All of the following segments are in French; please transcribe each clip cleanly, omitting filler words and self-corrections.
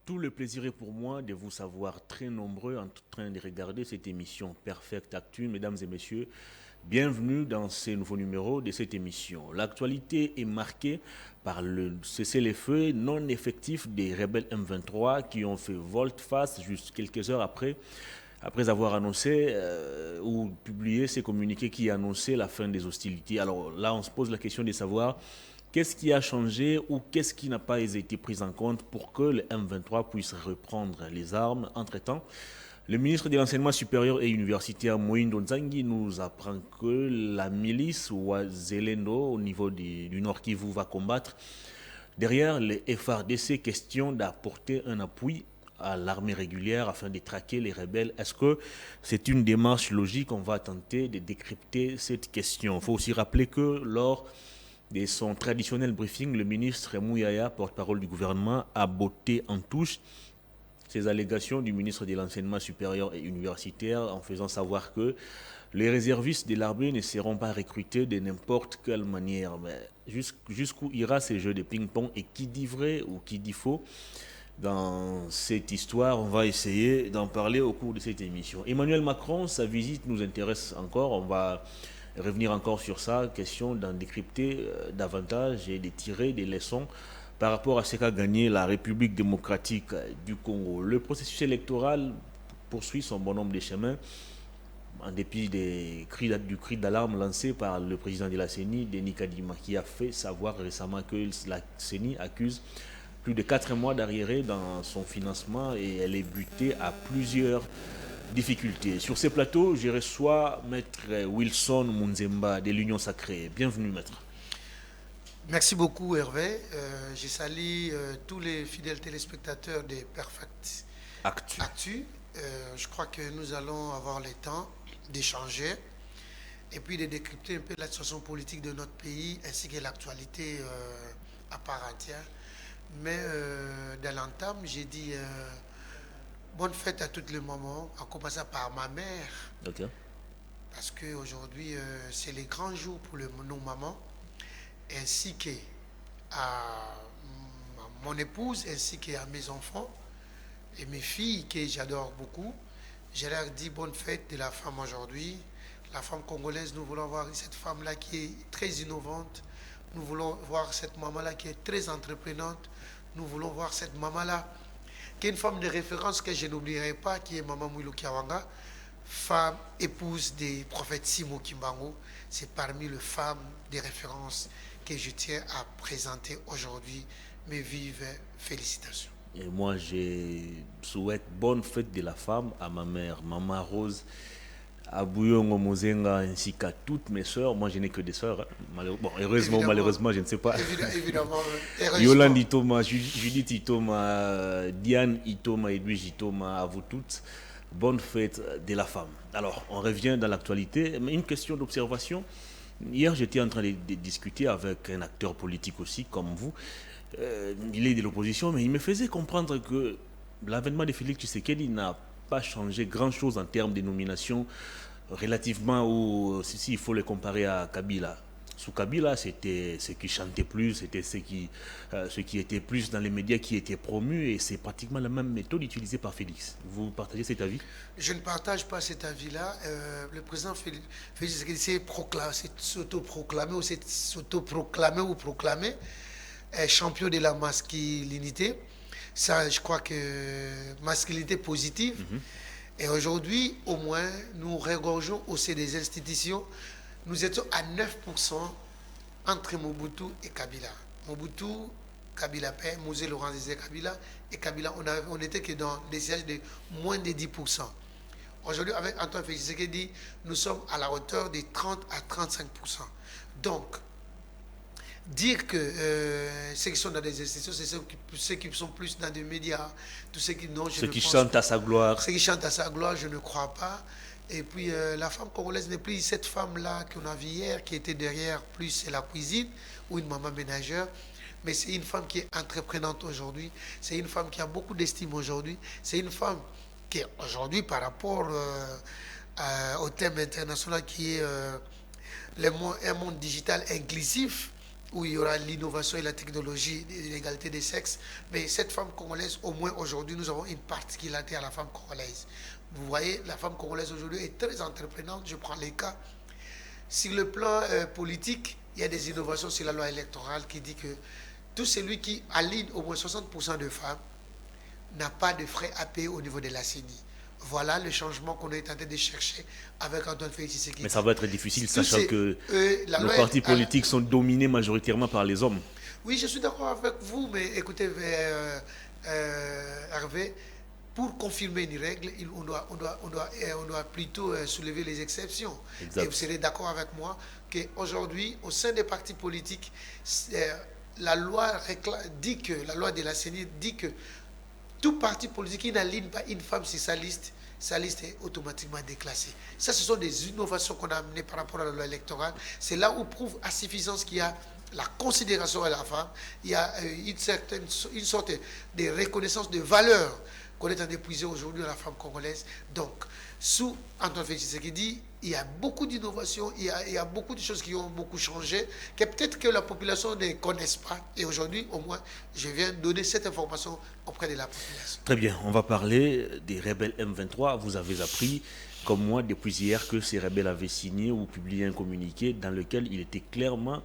Tout le plaisir est pour moi de vous savoir très nombreux en train de regarder cette émission Perfect Actu. Mesdames et messieurs, bienvenue dans ce nouveau numéro de cette émission. L'actualité est marquée par le cessez-le-feu non effectif des rebelles M23 qui ont fait volte-face juste quelques heures après avoir annoncé ou publié ces communiqués qui annonçaient la fin des hostilités. Alors là, on se pose la question de savoir qu'est-ce qui a changé ou qu'est-ce qui n'a pas été pris en compte pour que le M23 puisse reprendre les armes. Entre-temps, le ministre de l'Enseignement supérieur et universitaire Moïndo Nzangi nous apprend que la milice Ouazelendo au niveau du Nord Kivu va combattre. Derrière les FRDC, question d'apporter un appui à l'armée régulière afin de traquer les rebelles. Est-ce que c'est une démarche logique? On va tenter de décrypter cette question. Il faut aussi rappeler que lors de son traditionnel briefing, le ministre Mouyaya, porte-parole du gouvernement, a botté en touche ces allégations du ministre de l'Enseignement supérieur et universitaire en faisant savoir que les réservistes de l'armée ne seront pas recrutés de n'importe quelle manière. Mais jusqu'où ira ce jeu de ping-pong et qui dit vrai ou qui dit faux? Dans cette histoire, on va essayer d'en parler au cours de cette émission. Emmanuel Macron, sa visite nous intéresse encore. On va revenir encore sur ça, question d'en décrypter davantage et de tirer des leçons par rapport à ce qu'a gagné la République démocratique du Congo. Le processus électoral poursuit son bonhomme de chemin en dépit du cri d'alarme lancé par le président de la CENI, Denis Kadima, qui a fait savoir récemment que la CENI accuse plus de 4 mois d'arriérés dans son financement et elle est butée à plusieurs difficultés. Sur ces plateaux, je reçois Maître Wilson Munzemba de l'Union Sacrée. Bienvenue, Maître. Merci beaucoup, Hervé. Je salue tous les fidèles téléspectateurs des Perfect Actu. Je crois que nous allons avoir le temps d'échanger et puis de décrypter un peu la situation politique de notre pays ainsi que l'actualité à part entière. Mais dans l'entame, j'ai dit bonne fête à toutes les mamans, en commençant par ma mère. Ok. Parce qu'aujourd'hui, c'est les grands jours pour nos mamans, ainsi qu'à mon épouse, ainsi qu'à mes enfants et mes filles que j'adore beaucoup. Je leur dis bonne fête de la femme aujourd'hui. La femme congolaise, nous voulons voir cette femme-là qui est très innovante. Nous voulons voir cette maman-là qui est très entreprenante. Nous voulons voir cette maman-là qui est une femme de référence que je n'oublierai pas, qui est Maman Mouilou Kiawanga, femme, épouse des prophètes Simo Kimbangu. C'est parmi les femmes de référence que je tiens à présenter aujourd'hui. Mes vives félicitations. Et moi, je souhaite bonne fête de la femme à ma mère, Maman Rose, à Bouyongo Mozenga, ainsi qu'à toutes mes sœurs. Moi, je n'ai que des sœurs. Bon, heureusement ou malheureusement, je ne sais pas. Évidemment. Yolande Itoma, Judith Itoma, Diane Itoma, Edwige Itoma, à vous toutes. Bonne fête de la femme. Alors, on revient dans l'actualité. Mais une question d'observation. Hier, j'étais en train de discuter avec un acteur politique aussi, comme vous. Il est de l'opposition, mais il me faisait comprendre que l'avènement de Félix Tshisekedi n'a pas changé grand-chose en termes de nomination relativement si il faut le comparer à Kabila. Sous Kabila, c'était ce qui chantait plus, c'était ce qui était plus dans les médias qui était promu, et c'est pratiquement la même méthode utilisée par Félix. Vous partagez cet avis? Je ne partage pas cet avis-là. Le président Félix Tshisekedi s'est s'autoproclamé ou proclamé champion de la masculinité. Ça, je crois que masculinité positive. Et aujourd'hui, au moins, nous regorgeons aussi des institutions. Nous étions à 9% entre Mobutu et Kabila. Mobutu, Kabila père, Mosé Laurent Zizé Kabila et Kabila, on n'était que dans des sièges de moins de 10%. Aujourd'hui, avec Antoine Félix Tshisekedi, nous sommes à la hauteur de 30 à 35%. Donc, dire que ceux qui sont dans des institutions, c'est ceux qui sont plus dans des médias, tous ceux qui non, ceux qui chantent à sa gloire. Ceux qui chantent à sa gloire, je ne crois pas. Et puis la femme congolaise n'est plus cette femme-là qu'on a vue hier, qui était derrière plus la cuisine ou une maman ménagère. Mais c'est une femme qui est entreprenante aujourd'hui. C'est une femme qui a beaucoup d'estime aujourd'hui. C'est une femme qui, aujourd'hui, par rapport au thème international qui est un monde digital inclusif, où il y aura l'innovation et la technologie et l'égalité des sexes. Mais cette femme congolaise, au moins aujourd'hui, nous avons une particularité à la femme congolaise. Vous voyez, la femme congolaise aujourd'hui est très entreprenante. Je prends les cas. Sur le plan politique, il y a des innovations sur la loi électorale qui dit que tout celui qui aligne au moins 60% de femmes n'a pas de frais à payer au niveau de la CENI. Voilà le changement qu'on est en train de chercher avec Antoine Félix Tshisekedi. Mais ça va être difficile, sachant que nos partis politiques sont dominés majoritairement par les hommes. Oui, je suis d'accord avec vous, mais écoutez, Hervé, pour confirmer une règle, on doit plutôt soulever les exceptions. Exact. Et vous serez d'accord avec moi qu'aujourd'hui, au sein des partis politiques, la loi dit que, la loi de la CENI dit que tout parti politique qui n'aligne pas une femme sur sa liste est automatiquement déclassée. Ça, ce sont des innovations qu'on a amenées par rapport à la loi électorale. C'est là où prouve à suffisance qu'il y a la considération à la femme, il y a une sorte de reconnaissance de valeur qu'on est en d'épuiser aujourd'hui à la femme congolaise. Donc, sous Antoine Félix Tshisekedi, il y a beaucoup d'innovations, il y a beaucoup de choses qui ont beaucoup changé, que peut-être que la population ne connaisse pas. Et aujourd'hui, au moins, je viens donner cette information auprès de la population. Très bien, on va parler des rebelles M23. Vous avez appris, comme moi, depuis hier, que ces rebelles avaient signé ou publié un communiqué dans lequel il était clairement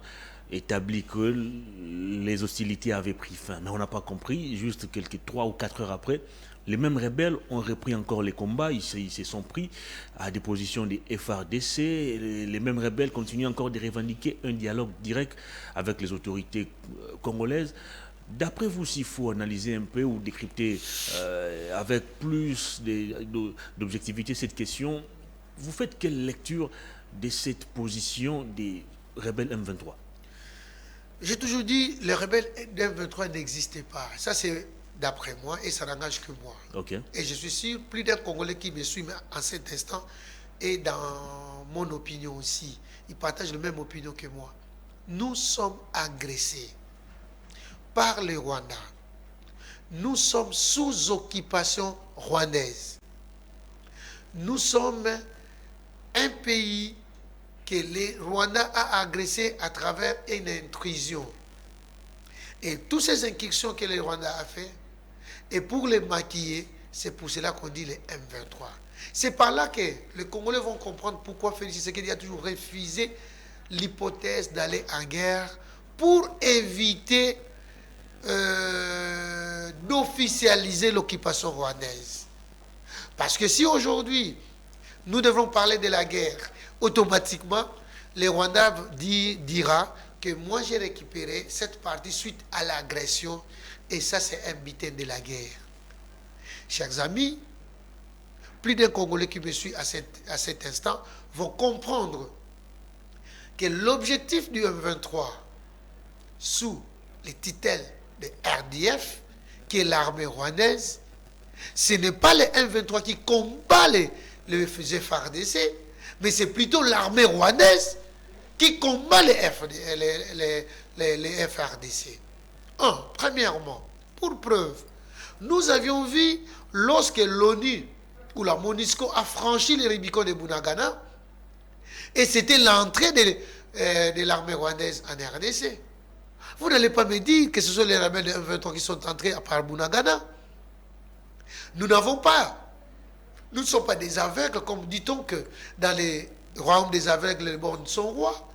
établi que les hostilités avaient pris fin. Mais on n'a pas compris, juste 3 ou 4 heures après, les mêmes rebelles ont repris encore les combats, ils se sont pris à des positions des FARDC. Les mêmes rebelles continuent encore de revendiquer un dialogue direct avec les autorités congolaises. D'après vous, s'il faut analyser un peu ou décrypter avec plus d'objectivité cette question, vous faites quelle lecture de cette position des rebelles M23? J'ai toujours dit les rebelles M23 n'existaient pas. Ça, c'est d'après moi, et ça n'engage que moi. Okay. Et je suis sûr, plus d'un Congolais qui me suit en cet instant, et dans mon opinion aussi, ils partagent la même opinion que moi. Nous sommes agressés par le Rwanda. Nous sommes sous occupation rwandaise. Nous sommes un pays que le Rwanda a agressé à travers une intrusion. Et toutes ces incursions que le Rwanda a fait, et pour les maquiller, c'est pour cela qu'on dit les M23. C'est par là que les Congolais vont comprendre pourquoi Félix Tshisekedi a toujours refusé l'hypothèse d'aller en guerre pour éviter d'officialiser l'occupation rwandaise. Parce que si aujourd'hui, nous devons parler de la guerre, automatiquement, le Rwanda dira que moi j'ai récupéré cette partie suite à l'agression et ça c'est un butin de la guerre. Chers amis, plus d'un Congolais qui me suit à cet instant vont comprendre que l'objectif du M23 sous les titelles de RDF, qui est l'armée rwandaise, ce n'est pas le M23 qui combat les FARDC, mais c'est plutôt l'armée rwandaise qui combat les FARDC. Premièrement, pour preuve, nous avions vu lorsque l'ONU ou la MONUSCO a franchi le Rubicon de Bunagana, et c'était l'entrée de l'armée rwandaise en RDC. Vous n'allez pas me dire que ce sont les rebelles de M23 qui sont entrés par Bunagana. Nous n'avons pas. Nous ne sommes pas des aveugles, comme dit-on que dans les royaumes des aveugles, les bornes sont rois.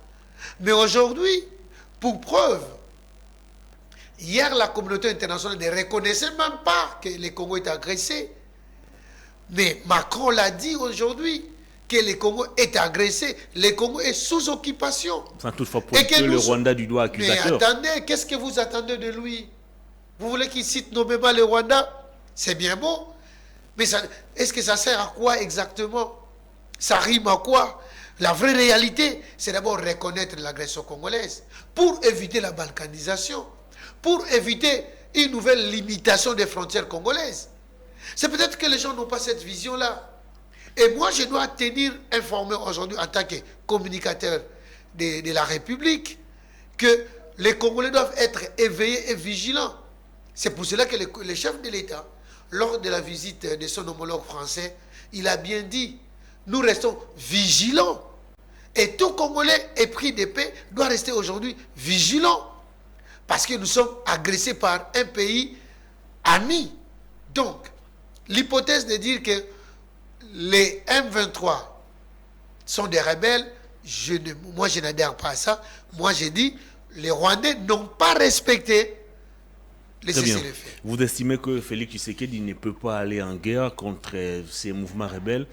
Mais aujourd'hui, pour preuve, hier, la communauté internationale ne reconnaissait même pas que le Congo est agressé. Mais Macron l'a dit aujourd'hui, que le Congo est agressé, le Congo est sous occupation. Sans toutefois pointer le Rwanda du doigt accusateur. Mais attendez, qu'est-ce que vous attendez de lui? Vous voulez qu'il cite nommément le Rwanda? C'est bien beau. Mais est-ce que ça sert à quoi exactement? Ça rime à quoi? La vraie réalité, c'est d'abord reconnaître l'agression congolaise pour éviter la balkanisation, pour éviter une nouvelle limitation des frontières congolaises. C'est peut-être que les gens n'ont pas cette vision-là. Et moi, je dois tenir informé aujourd'hui en tant que communicateur de la République que les Congolais doivent être éveillés et vigilants. C'est pour cela que le chef de l'État, lors de la visite de son homologue français, il a bien dit, nous restons vigilants. Et tout Congolais épris de paix doit rester aujourd'hui vigilant. Parce que nous sommes agressés par un pays ami. Donc, l'hypothèse de dire que les M23 sont des rebelles, moi je n'adhère pas à ça. Moi je dis, les Rwandais n'ont pas respecté les cessez-le-feu. Vous estimez que Félix Tshisekedi ne peut pas aller en guerre contre ces mouvements rebelles?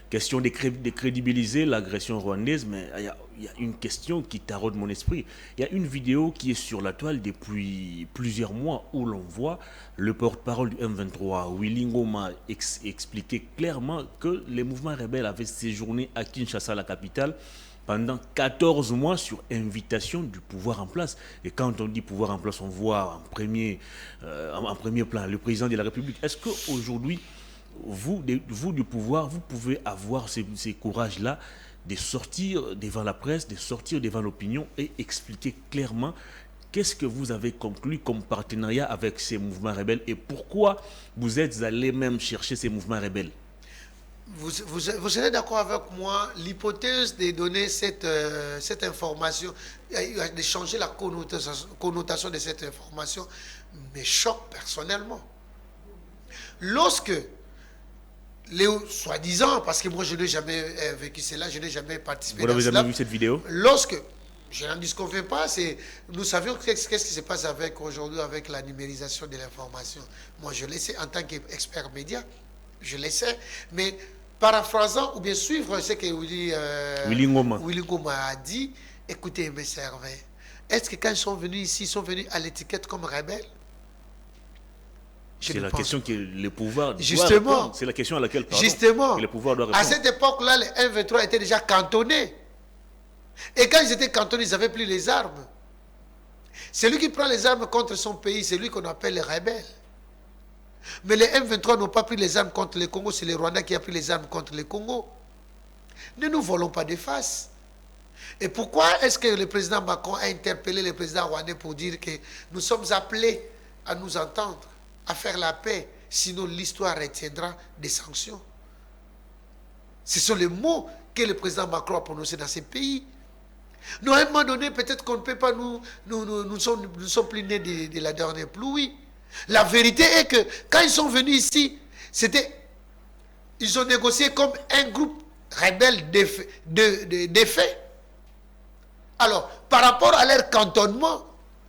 Question de crédibiliser l'agression rwandaise, mais il y a une question qui taraude mon esprit. Il y a une vidéo qui est sur la toile depuis plusieurs mois où l'on voit le porte-parole du M23, Willy Ngoma, expliquer clairement que les mouvements rebelles avaient séjourné à Kinshasa, la capitale, pendant 14 mois sur invitation du pouvoir en place. Et quand on dit pouvoir en place, on voit en premier plan le président de la République. Est-ce qu'aujourd'hui, vous du pouvoir, vous pouvez avoir ces courages-là de sortir devant la presse, de sortir devant l'opinion et expliquer clairement qu'est-ce que vous avez conclu comme partenariat avec ces mouvements rebelles et pourquoi vous êtes allé même chercher ces mouvements rebelles? Vous serez d'accord avec moi, l'hypothèse de donner cette information, de changer la connotation de cette information, me choque personnellement. Lorsque les soi-disant, parce que moi je n'ai jamais vécu cela, je n'ai jamais participé à cela. Vous n'avez jamais vu cette vidéo? Lorsque, je n'en disconviens pas, nous savions qu'est-ce qui se passe aujourd'hui avec la numérisation de l'information. Moi je le sais en tant qu'expert média, je le sais, mais paraphrasant ou bien suivre ce que Willy Ngoma a dit, écoutez mes servants, est-ce que quand ils sont venus ici, ils sont venus à l'étiquette comme rebelles? C'est la question que le pouvoir doit justement répondre. C'est la question à laquelle justement, que le pouvoir doit répondre. À cette époque-là, les M23 étaient déjà cantonnés. Et quand ils étaient cantonnés, ils n'avaient plus les armes. Celui qui prend les armes contre son pays, c'est lui qu'on appelle les rebelles. Mais les M23 n'ont pas pris les armes contre le Congo, c'est le Rwanda qui a pris les armes contre le Congo. Ne nous volons pas de face. Et pourquoi est-ce que le président Macron a interpellé le président rwandais pour dire que nous sommes appelés à nous entendre, à faire la paix, sinon l'histoire retiendra des sanctions? Ce sont les mots que le président Macron a prononcés dans ces pays. Nous, à un moment donné, peut-être qu'on ne peut pas, nous sommes plus nés de la dernière pluie. La vérité est que quand ils sont venus ici, ils ont négocié comme un groupe rebelle défait. Alors, par rapport à leur cantonnement,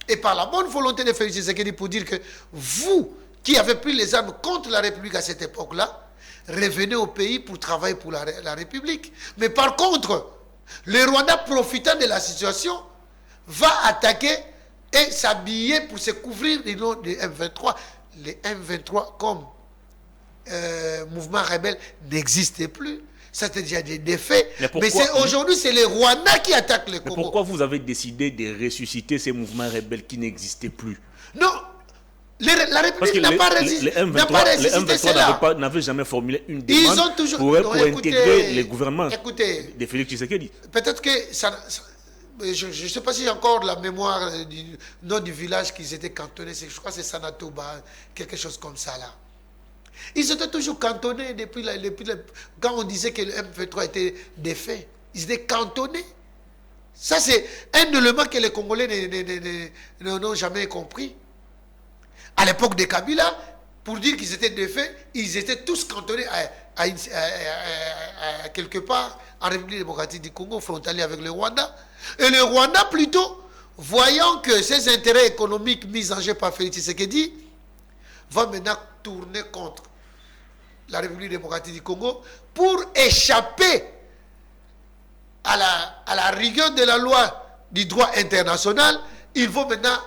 et par la bonne volonté de Félix Tshisekedi pour dire que vous, qui avez pris les armes contre la République à cette époque-là, revenez au pays pour travailler pour la République. Mais par contre, le Rwanda, profitant de la situation, va attaquer et s'habiller pour se couvrir du nom des M23. Les M23 comme mouvement rebelle n'existaient plus. Ça c'était déjà des défaits. Mais aujourd'hui, c'est les Rwandais qui attaquent le Congo. Mais pourquoi vous avez décidé de ressusciter ces mouvements rebelles qui n'existaient plus? Non, la République n'a pas résisté. Les M23 n'avaient jamais formulé une demande pour intégrer les gouvernements de Félix Tshisekedi. Peut-être que je ne sais pas si j'ai encore la mémoire du nom du village qu'ils étaient cantonnés. Je crois que c'est Sanatoba, quelque chose comme ça là. Ils étaient toujours cantonnés quand on disait que le M23 était défait. Ils étaient cantonnés. Ça, c'est un élément que les Congolais n'ont jamais compris. À l'époque de Kabila, pour dire qu'ils étaient défaits, ils étaient tous cantonnés à quelque part en République démocratique du Congo, frontalier avec le Rwanda. Et le Rwanda, plutôt, voyant que ses intérêts économiques mis en jeu par Félix Tshisekedi, va maintenant tourner contre la République démocratique du Congo pour échapper à la rigueur de la loi du droit international. Ils vont maintenant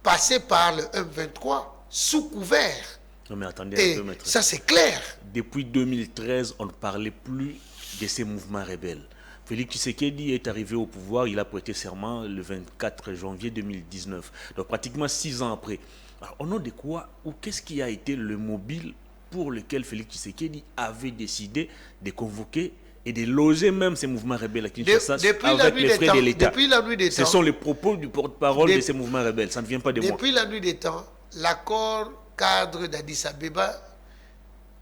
passer par le M23 sous couvert. Non mais attendez et un peu, maître. Ça c'est clair. Depuis 2013, on ne parlait plus de ces mouvements rebelles. Félix Tshisekedi est arrivé au pouvoir, il a prêté serment le 24 janvier 2019. Donc pratiquement 6 ans après. Alors, au nom de quoi ou qu'est-ce qui a été le mobile pour lequel Félix Tshisekedi avait décidé de convoquer et de loger même ces mouvements rebelles à Kinshasa avec les frais de l'État? Depuis la nuit des temps. Ce sont les propos du porte-parole de ces mouvements rebelles. Ça ne vient pas de moi. Depuis la nuit des temps, l'accord cadre d'Addis Abeba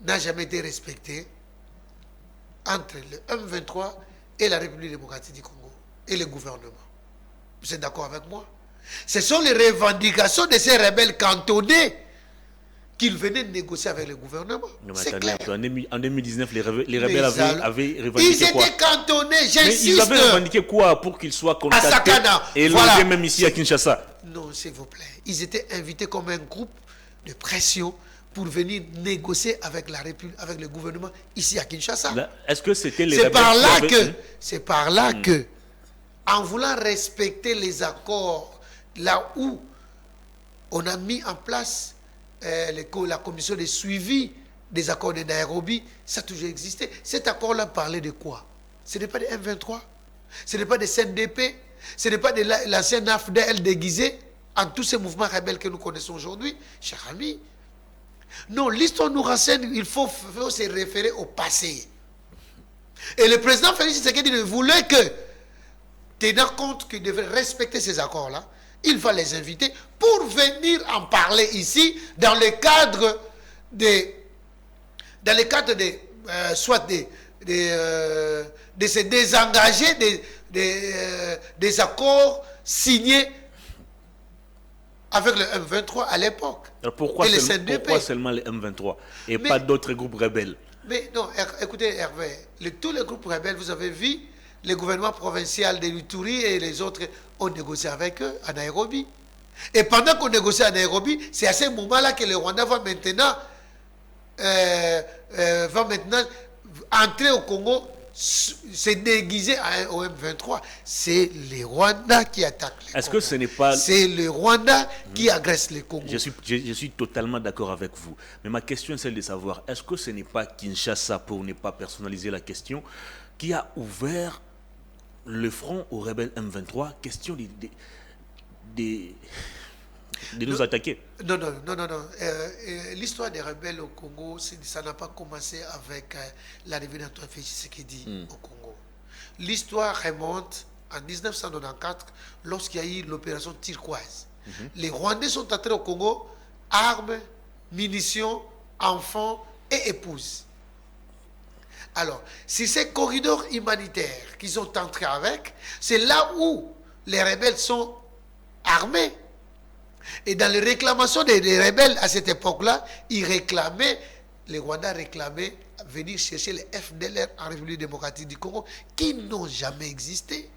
n'a jamais été respecté entre le M23 et la République démocratique du Congo. et le gouvernement. Vous êtes d'accord avec moi? Ce sont les revendications de ces rebelles cantonnés qu'ils venaient négocier avec le gouvernement. C'est clair. En 2019, les rebelles avaient revendiqué quoi? Ils étaient cantonnés, j'insiste. Mais ils avaient revendiqué quoi pour qu'ils soient contactés et logés même ici à Kinshasa? Non, s'il vous plaît. Ils étaient invités comme un groupe de pression pour venir négocier avec la République, avec le gouvernement ici à Kinshasa. Est-ce que c'était les rebelles? C'est par là que, en voulant respecter les accords, là où on a mis en place la commission de suivi des accords de Nairobi, ça a toujours existé. Cet accord-là parlait de quoi? Ce n'est pas des M23, ce n'est pas des CNDP, ce n'est pas de l'ancien AFDL déguisé en tous ces mouvements rebelles que nous connaissons aujourd'hui, chers amis. Non, l'histoire nous renseigne, il faut se référer au passé. Et le président Félix Tshisekedi ne voulait que, tenant compte qu'il devait respecter ces accords-là, il va les inviter pour venir en parler ici dans le cadre soit de se désengager des accords signés avec le M23 à l'époque. Pourquoi seulement le M23 et pas d'autres groupes rebelles? Mais non, écoutez Hervé, tous les groupes rebelles, vous avez vu, le gouvernement provincial de l'Ituri et les autres ont négocié avec eux à Nairobi. Et pendant qu'on négocie à Nairobi, c'est à ce moment-là que le Rwanda va maintenant entrer au Congo, se déguiser au M23. C'est le Rwanda qui attaque le Congo. Est-ce que ce n'est pas... C'est le Rwanda qui agresse le Congo. Je suis totalement d'accord avec vous. Mais ma question est celle de savoir, est-ce que ce n'est pas Kinshasa, pour ne pas personnaliser la question, qui a ouvert le front aux rebelles M23, question de nous attaquer? Non. L'histoire des rebelles au Congo, ça n'a pas commencé avec l'arrivée d'Antoine Félix Tshisekedi au Congo. L'histoire remonte en 1994, lorsqu'il y a eu l'opération turquoise. Les Rwandais sont entrés au Congo, armes, munitions, enfants et épouses. Alors, si ces corridors humanitaires qu'ils ont entrés avec, c'est là où les rebelles sont armés. Et dans les réclamations des rebelles à cette époque-là, les Rwandais réclamaient venir chercher les FDLR en République démocratique du Congo, qui n'ont jamais existé.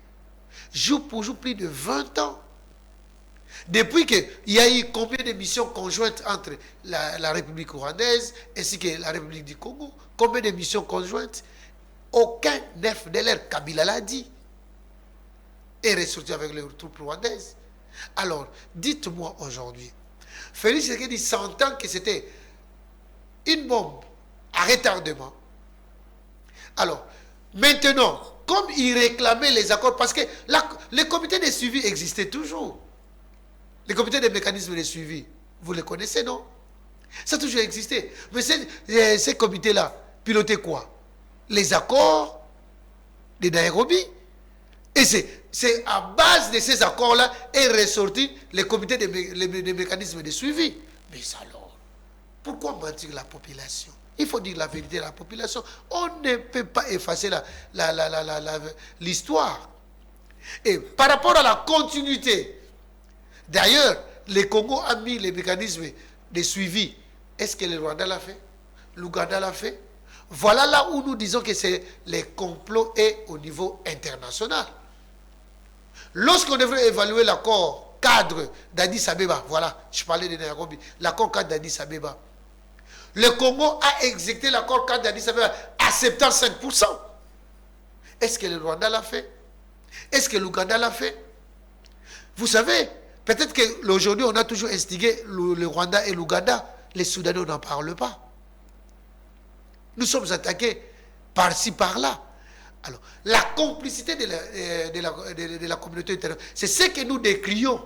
Jour pour jour, plus de 20 ans. Depuis qu'il y a eu combien de missions conjointes entre la République rwandaise ainsi que la République du Congo? Combien de missions conjointes? Aucun FDLR, Kabila l'a dit, est ressorti avec les troupes rwandaises. Alors, dites-moi aujourd'hui, Félix Tshisekedi s'entend que c'était une bombe à retardement. Alors, maintenant, comme il réclamait les accords, parce que les comités de suivi existaient toujours. Les comités de mécanismes de suivi, vous les connaissez, non? Ça a toujours existé. Mais ces comités-là pilotaient quoi? Les accords de Nairobi. Et c'est à base de ces accords-là est ressorti les comités de mécanismes de suivi. Mais alors, pourquoi mentir la population? Il faut dire la vérité à la population. On ne peut pas effacer l'histoire. Et par rapport à la continuité, d'ailleurs, le Congo a mis les mécanismes de suivi. Est-ce que le Rwanda l'a fait? L'Ouganda l'a fait? Voilà là où nous disons que c'est le complot est au niveau international. Lorsqu'on devrait évaluer l'accord cadre d'Addis Abeba, voilà, je parlais de Nairobi, l'accord cadre d'Addis Abeba, le Congo a exécuté l'accord cadre d'Addis Abeba à 75%. Est-ce que le Rwanda l'a fait? Est-ce que l'Ouganda l'a fait? Vous savez, peut-être qu'aujourd'hui on a toujours instigé le Rwanda et l'Ouganda. Les Soudanais, on n'en parle pas. Nous sommes attaqués par-ci, par-là. Alors, la complicité de la communauté internationale, c'est ce que nous décrions.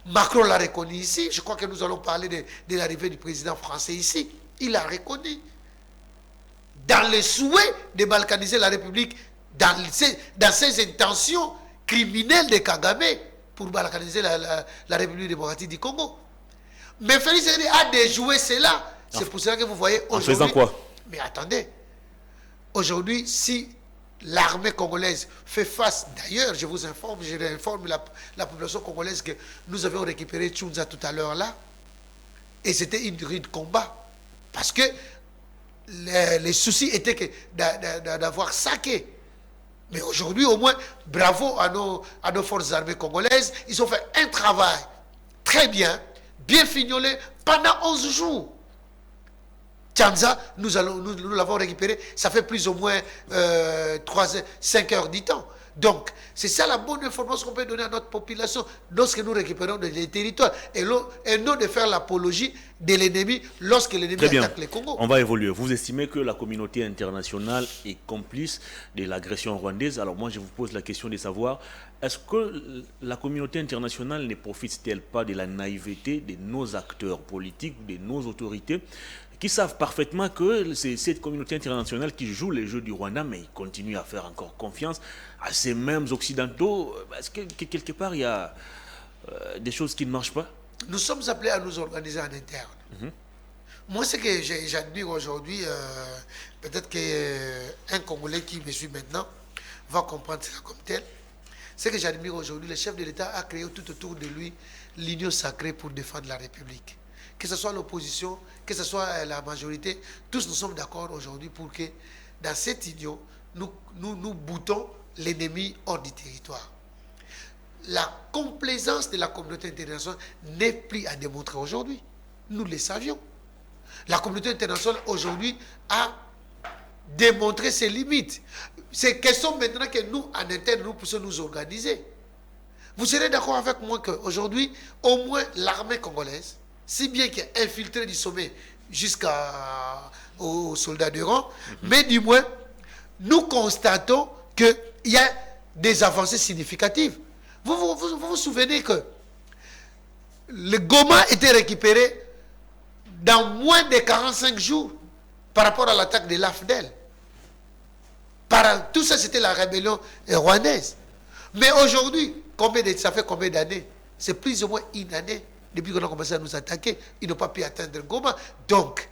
Macron l'a reconnu ici. Je crois que nous allons parler de l'arrivée du président français ici. Il l'a reconnu. Dans le souhait de balkaniser la République, dans ses intentions criminelles de Kagame pour balkaniser la République démocratique du Congo. Mais Félix Tshisekedi a déjoué cela. C'est pour cela que vous voyez aujourd'hui... En faisant quoi? Mais attendez. Aujourd'hui, si l'armée congolaise fait face, d'ailleurs, je vous informe, je réinforme la population congolaise que nous avions récupéré Tchounza tout à l'heure là, et c'était une rude combat, parce que les soucis étaient d'avoir saqué. Mais aujourd'hui, au moins, bravo à nos forces armées congolaises, ils ont fait un travail très bien fignolé pendant 11 jours. Tchanza, nous l'avons récupéré, ça fait plus ou moins 5 heures du temps. Donc, c'est ça la bonne information qu'on peut donner à notre population lorsque nous récupérons des territoires. Et non de faire l'apologie de l'ennemi lorsque l'ennemi attaque le Congo. On va évoluer. Vous estimez que la communauté internationale est complice de l'agression rwandaise. Alors moi, je vous pose la question de savoir, est-ce que la communauté internationale ne profite-t-elle pas de la naïveté de nos acteurs politiques, de nos autorités, qui savent parfaitement que c'est cette communauté internationale qui joue les jeux du Rwanda, mais ils continuent à faire encore confiance à ces mêmes Occidentaux? Est-ce que quelque part, il y a des choses qui ne marchent pas? Nous sommes appelés à nous organiser en interne. Moi, ce que j'admire aujourd'hui, peut-être qu'un Congolais qui me suit maintenant va comprendre ça comme tel. Ce que j'admire aujourd'hui, le chef de l'État a créé tout autour de lui l'union sacrée pour défendre la République. Que ce soit l'opposition, que ce soit la majorité, tous nous sommes d'accord aujourd'hui pour que dans cette union, nous boutons l'ennemi hors du territoire. La complaisance de la communauté internationale n'est plus à démontrer aujourd'hui. Nous le savions. La communauté internationale aujourd'hui a démontré ses limites. C'est question maintenant que nous, en interne, nous puissions nous organiser. Vous serez d'accord avec moi qu'aujourd'hui, au moins l'armée congolaise, si bien qu'elle est infiltrée du sommet jusqu'aux soldats de rang, mais du moins, nous constatons qu'il y a des avancées significatives. Vous vous souvenez que le Goma était récupéré dans moins de 45 jours par rapport à l'attaque de l'AFDEL. Tout ça, c'était la rébellion rwandaise. Mais aujourd'hui, ça fait combien d'années? C'est plus ou moins une année depuis qu'on a commencé à nous attaquer. Ils n'ont pas pu atteindre Goma. Donc,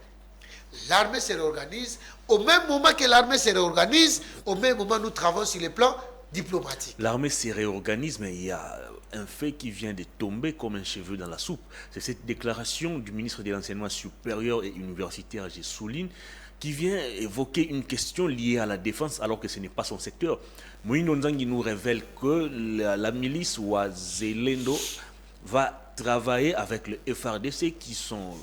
l'armée se réorganise. Au même moment que l'armée se réorganise, au même moment, nous travaillons sur les plans diplomatiques. L'armée se réorganise, mais il y a un fait qui vient de tomber comme un cheveu dans la soupe. C'est cette déclaration du ministre de l'Enseignement supérieur et universitaire, je souligne, qui vient évoquer une question liée à la défense alors que ce n'est pas son secteur. Moïno Nzangi nous révèle que la milice Ouazelendo va travailler avec le FARDC qui sont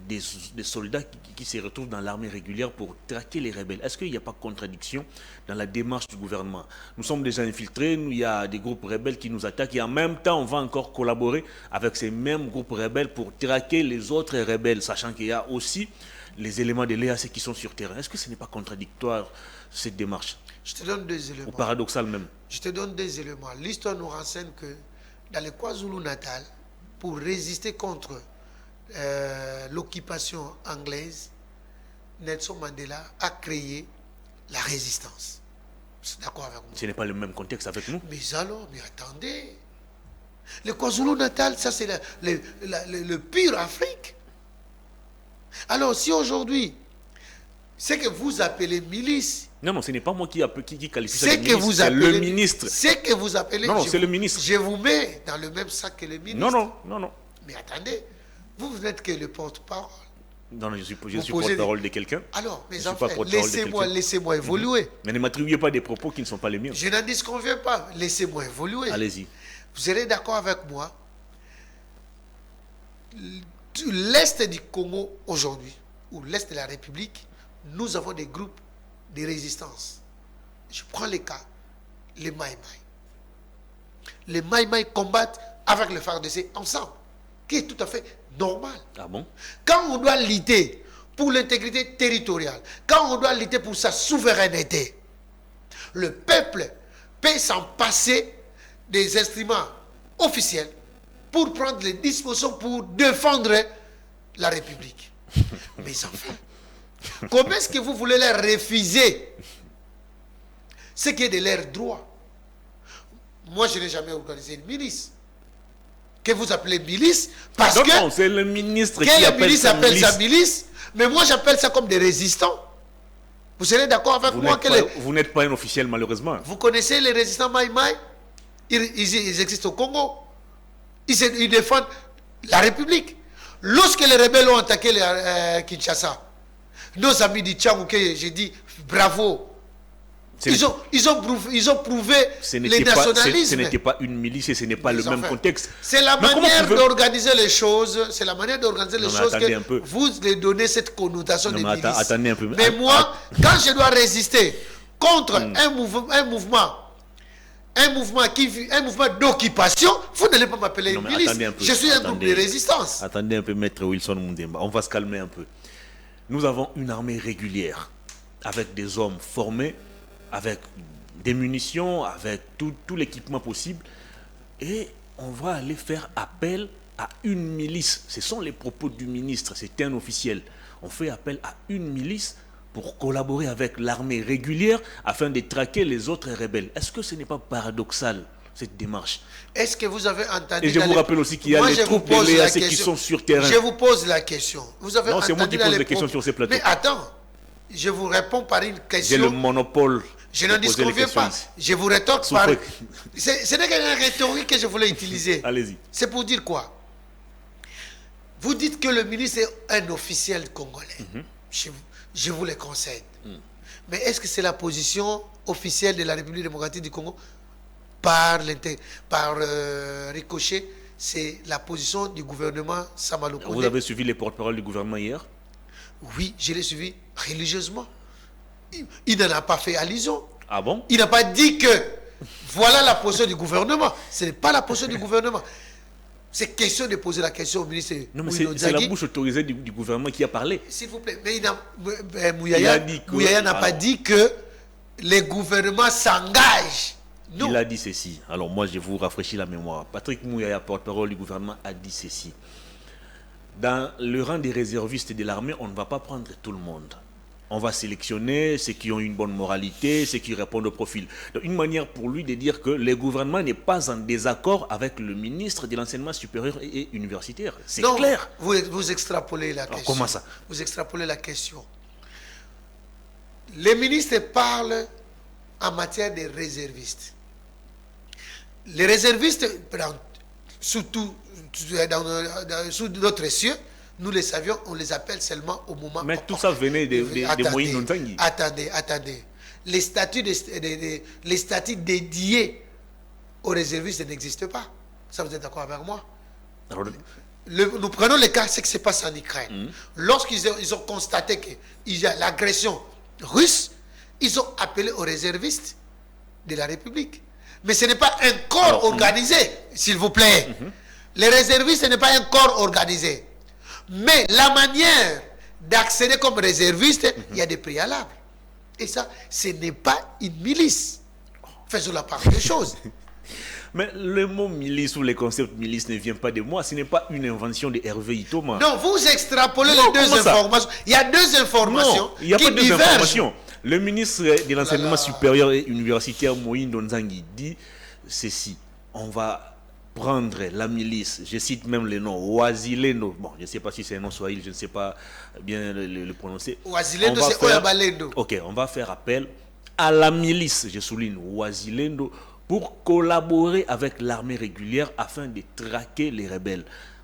des soldats qui se retrouvent dans l'armée régulière pour traquer les rebelles. Est-ce qu'il n'y a pas de contradiction dans la démarche du gouvernement? Nous sommes déjà infiltrés, il y a des groupes rebelles qui nous attaquent et en même temps on va encore collaborer avec ces mêmes groupes rebelles pour traquer les autres rebelles, sachant qu'il y a aussi les éléments de l'EAC qui sont sur terrain. Est-ce que ce n'est pas contradictoire cette démarche? Je te donne deux éléments. Ou paradoxal même. Je te donne des éléments. L'histoire nous renseigne que dans le KwaZulu-Natal, pour résister contre l'occupation anglaise, Nelson Mandela a créé la résistance. C'est d'accord avec moi. Ce n'est pas le même contexte avec nous. Mais alors, mais attendez. Le KwaZulu-Natal, ça c'est le pur Afrique. Alors si aujourd'hui, ce que vous appelez milice... Non, ce n'est pas moi qui qualifie ça de milice, c'est le ministre. Ce que vous appelez... Non, c'est le ministre. Je vous mets dans le même sac que le ministre. Non. Mais attendez, vous n'êtes que le porte-parole. Non, je suis porte-parole de quelqu'un. Alors, mes enfants, laissez-moi évoluer. Mais ne m'attribuez pas des propos qui ne sont pas les miens. Je n'en disconviens pas. Laissez-moi évoluer. Allez-y. Vous serez d'accord avec moi. L'Est du Congo aujourd'hui, ou l'Est de la République, nous avons des groupes de résistance. Je prends les cas, les Maïmaï. Les Maïmaï combattent avec le FARDC ensemble, qui est tout à fait normal. Ah bon? Quand on doit lutter pour l'intégrité territoriale, quand on doit lutter pour sa souveraineté, le peuple peut s'en passer des instruments officiels pour prendre les dispositions pour défendre la République. Mais enfin, comment est-ce que vous voulez leur refuser ce qui est de leur droit? Moi, je n'ai jamais organisé une milice. Que vous appelez milice parce que... Non, c'est le ministre qui appelle ça milice. Mais moi, j'appelle ça comme des résistants. Vous serez d'accord avec moi que vous n'êtes pas un officiel, malheureusement. Vous connaissez les résistants Maï-Maï? Ils existent au Congo. Ils défendent la République. Lorsque les rebelles ont attaqué Kinshasa, nos amis du Tchangouké, j'ai dit bravo. Ils ont prouvé les nationalismes. Ce n'était pas une milice et ce n'est pas le même contexte. C'est la manière d'organiser les choses. C'est la manière d'organiser les choses que vous les donnez cette connotation de milice. Attendez un peu. Mais moi, quand je dois résister contre un mouvement d'occupation, vous n'allez pas m'appeler une milice. Je suis un groupe de résistance. Attendez un peu, maître Wilson Mundemba. On va se calmer un peu. Nous avons une armée régulière avec des hommes formés, avec des munitions, avec tout l'équipement possible. Et on va aller faire appel à une milice. Ce sont les propos du ministre, c'est un officiel. On fait appel à une milice pour collaborer avec l'armée régulière afin de traquer les autres rebelles. Est-ce que ce n'est pas paradoxal, cette démarche? Est-ce que vous avez entendu... Et je vous rappelle aussi qu'il y a les troupes de l'EAC qui sont sur terrain. Je vous pose la question. Vous avez non, c'est moi qui pose des questions sur ces plateaux. Mais attends, je vous réponds par une question. J'ai le monopole. Je n'en disconviens pas. Ici. Je vous rétorque par... Ce n'est qu'une rhétorique que je voulais utiliser. Allez-y. C'est pour dire quoi? Vous dites que le ministre est un officiel congolais. Je vous le concède. Mais est-ce que c'est la position officielle de la République démocratique du Congo? Par ricochet, c'est la position du gouvernement Samalou-Kondé. Vous avez suivi les porte-paroles du gouvernement hier? Oui, je l'ai suivi religieusement. Il n'en a pas fait allusion. Ah bon? Il n'a pas dit que voilà la position du gouvernement. Ce n'est pas la position du gouvernement. C'est question de poser la question au ministre. Non, mais c'est la bouche autorisée du gouvernement qui a parlé. S'il vous plaît. Mais Mouyaya n'a pas dit que les gouvernements s'engagent. Non. Il a dit ceci. Alors moi, je vous rafraîchis la mémoire. Patrick Mouyaya, porte-parole du gouvernement, a dit ceci. Dans le rang des réservistes de l'armée, on ne va pas prendre tout le monde. On va sélectionner ceux qui ont une bonne moralité, ceux qui répondent au profil. Donc, une manière pour lui de dire que le gouvernement n'est pas en désaccord avec le ministre de l'enseignement supérieur et universitaire. C'est clair. Vous extrapolez la question. Comment ça? Vous extrapolez la question. Les ministres parlent en matière de réservistes. Les réservistes, surtout sous d'autres cieux, nous les savions, on les appelle seulement au moment... Mais tout ça venait de Moïse Nontangi. Attendez. Les statuts dédiés aux réservistes n'existent pas. Ça, vous êtes d'accord avec moi? Alors, nous prenons le cas, ce qui se passe en Ukraine. Lorsqu'ils ont constaté qu'il y a l'agression russe, ils ont appelé aux réservistes de la République. Mais ce n'est pas un corps organisé, s'il vous plaît. Les réservistes, ce n'est pas un corps organisé. Mais la manière d'accéder comme réserviste, il y a des préalables. Et ça, ce n'est pas une milice. Faisons la part des choses. Mais le mot milice ou le concept milice ne vient pas de moi. Ce n'est pas une invention de Hervé Itoma. Non, vous extrapolez les deux informations. Il y a deux informations non, il n'y a qui pas deux divergent. Informations. Le ministre de l'enseignement supérieur et universitaire, Moïse Nontangi, dit ceci. On va prendre la milice, je cite même le nom, Ouazilendo. Bon, je ne sais pas si c'est un nom swahili, je ne sais pas bien le prononcer. Ouazilendo, c'est Oyabalendo. Ok, on va faire appel à la milice, je souligne, Ouazilendo, pour collaborer avec l'armée régulière afin de traquer les rebelles.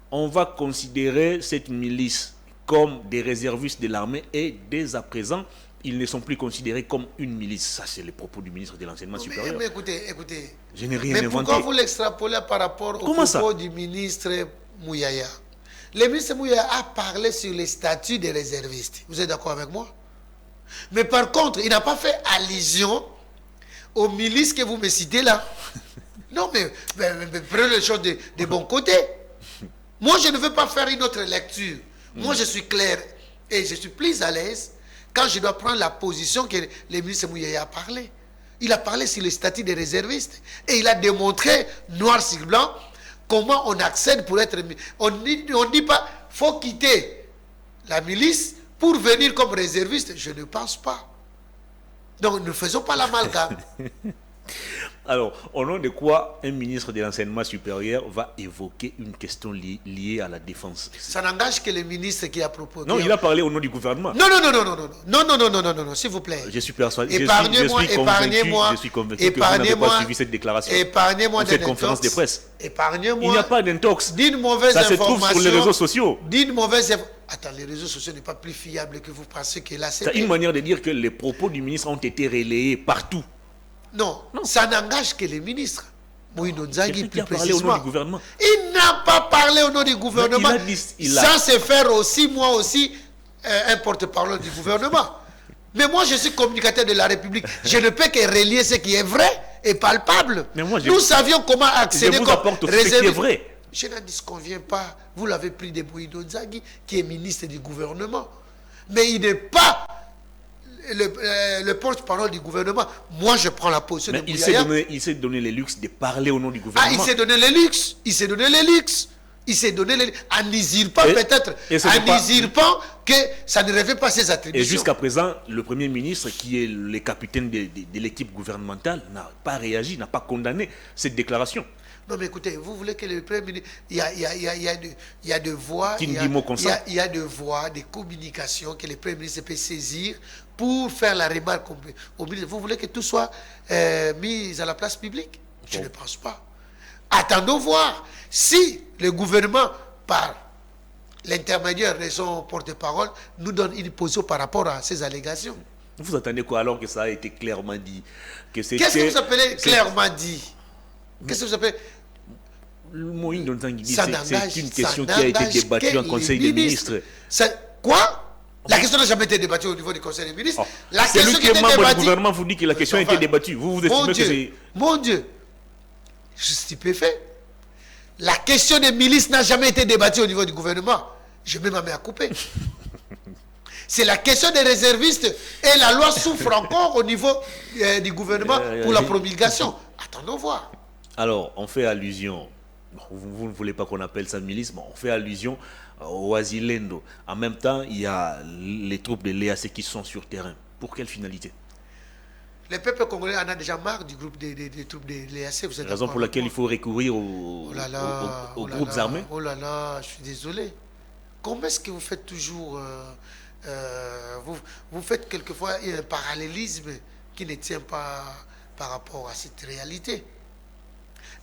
On va considérer cette milice comme des réservistes de l'armée et dès à présent, ils ne sont plus considérés comme une milice. Ça, c'est les propos du ministre de l'enseignement supérieur. Mais écoutez. Je n'ai rien inventé. Mais pourquoi vous l'extrapolez par rapport au propos du ministre Mouyaya? Le ministre Mouyaya a parlé sur les statuts des réservistes. Vous êtes d'accord avec moi? Mais par contre, il n'a pas fait allusion aux milices que vous me citez là. Non, mais prenez les choses de bon côté. Moi, je ne veux pas faire une autre lecture. Moi, je suis clair et je suis plus à l'aise quand je dois prendre la position que le ministre Mouyaya a parlé. Il a parlé sur le statut des réservistes. Et il a démontré, noir sur blanc, comment on accède pour être... On ne dit pas, il faut quitter la milice pour venir comme réserviste. Je ne pense pas. Donc, ne faisons pas l'amalgame. Alors, au nom de quoi un ministre de l'enseignement supérieur va évoquer une question liée à la défense? Ça n'engage que le ministre qui a proposé. Non, il a parlé au nom du gouvernement. Non, non, non, non, non, non, non, non, non, non, non, non, non, s'il vous plaît. Je suis persuadé, Épargnez-moi, je suis convaincu que vous n'avez pas suivi cette déclaration. Épargnez-moi cette conférence de presse. Épargnez-moi. Il n'y a pas d'intox. D'une mauvaise ça information. Ça se trouve sur les réseaux sociaux. D'une mauvaise Attends, les réseaux sociaux n'est pas plus fiable que vous pensez que là, c'est une manière de dire que les propos du ministre ont été relayés partout. Non, ça n'engage que les ministres. Moïno Nzangi, plus précisément. Au nom du gouvernement. Il n'a pas parlé au nom du gouvernement. Sans se faire aussi, moi aussi, un porte-parole du gouvernement. Mais moi, je suis communicateur de la République. Je ne peux que relier ce qui est vrai et palpable. Mais moi, nous savions comment accéder. Je vous apporte ce qui est vrai. Je n'en disconviens pas. Vous l'avez pris de Moïno Nzangi, qui est ministre du gouvernement. Mais il n'est pas le porte-parole du gouvernement. Moi, je prends la position de Bouyaya. Il s'est donné le luxe de parler au nom du gouvernement. Ah, il s'est donné le luxe. Il s'est donné le luxe. Il s'est donné le... En usurpant peut-être. En usurpant que ça ne revêt pas ses attributions. Et jusqu'à présent, le Premier ministre, qui est le capitaine de l'équipe gouvernementale, n'a pas réagi, n'a pas condamné cette déclaration. Non, mais écoutez, vous voulez que le Premier ministre... Il y a des voies... Il y a des voies, des communications que le Premier ministre peut saisir pour faire la remarque au ministre. Vous voulez que tout soit mis à la place publique? Je ne pense pas. Attendons voir si le gouvernement, par l'intermédiaire de son porte-parole, nous donne une position par rapport à ces allégations. Vous attendez quoi alors que ça a été clairement dit? Qu'est-ce que vous appelez clairement dit? Qu'est-ce que vous appelez? C'est une question qui a été débattue en Conseil des ministres. Quoi? La question n'a jamais été débattue au niveau du Conseil des ministres. Celui qui est membre du gouvernement vous dit que la question a été débattue. Vous estimez que c'est... Mon Dieu, je suis stupéfait. La question des milices n'a jamais été débattue au niveau du gouvernement. Je mets ma main à couper. C'est la question des réservistes et la loi souffre encore au niveau du gouvernement pour la promulgation. Attendons voir. Alors, on fait allusion, vous ne voulez pas qu'on appelle ça milice, mais on fait allusion au Wazilendo. En même temps, il y a les troupes de l'EAC qui sont sur terrain. Pour quelle finalité? Le peuple congolais en a déjà marre du groupe des troupes de l'EAC. C'est la raison pour laquelle il faut recourir aux groupes armés. Oh là là, je suis désolé. Comment est-ce que vous faites toujours... vous faites quelquefois un parallélisme qui ne tient pas par rapport à cette réalité.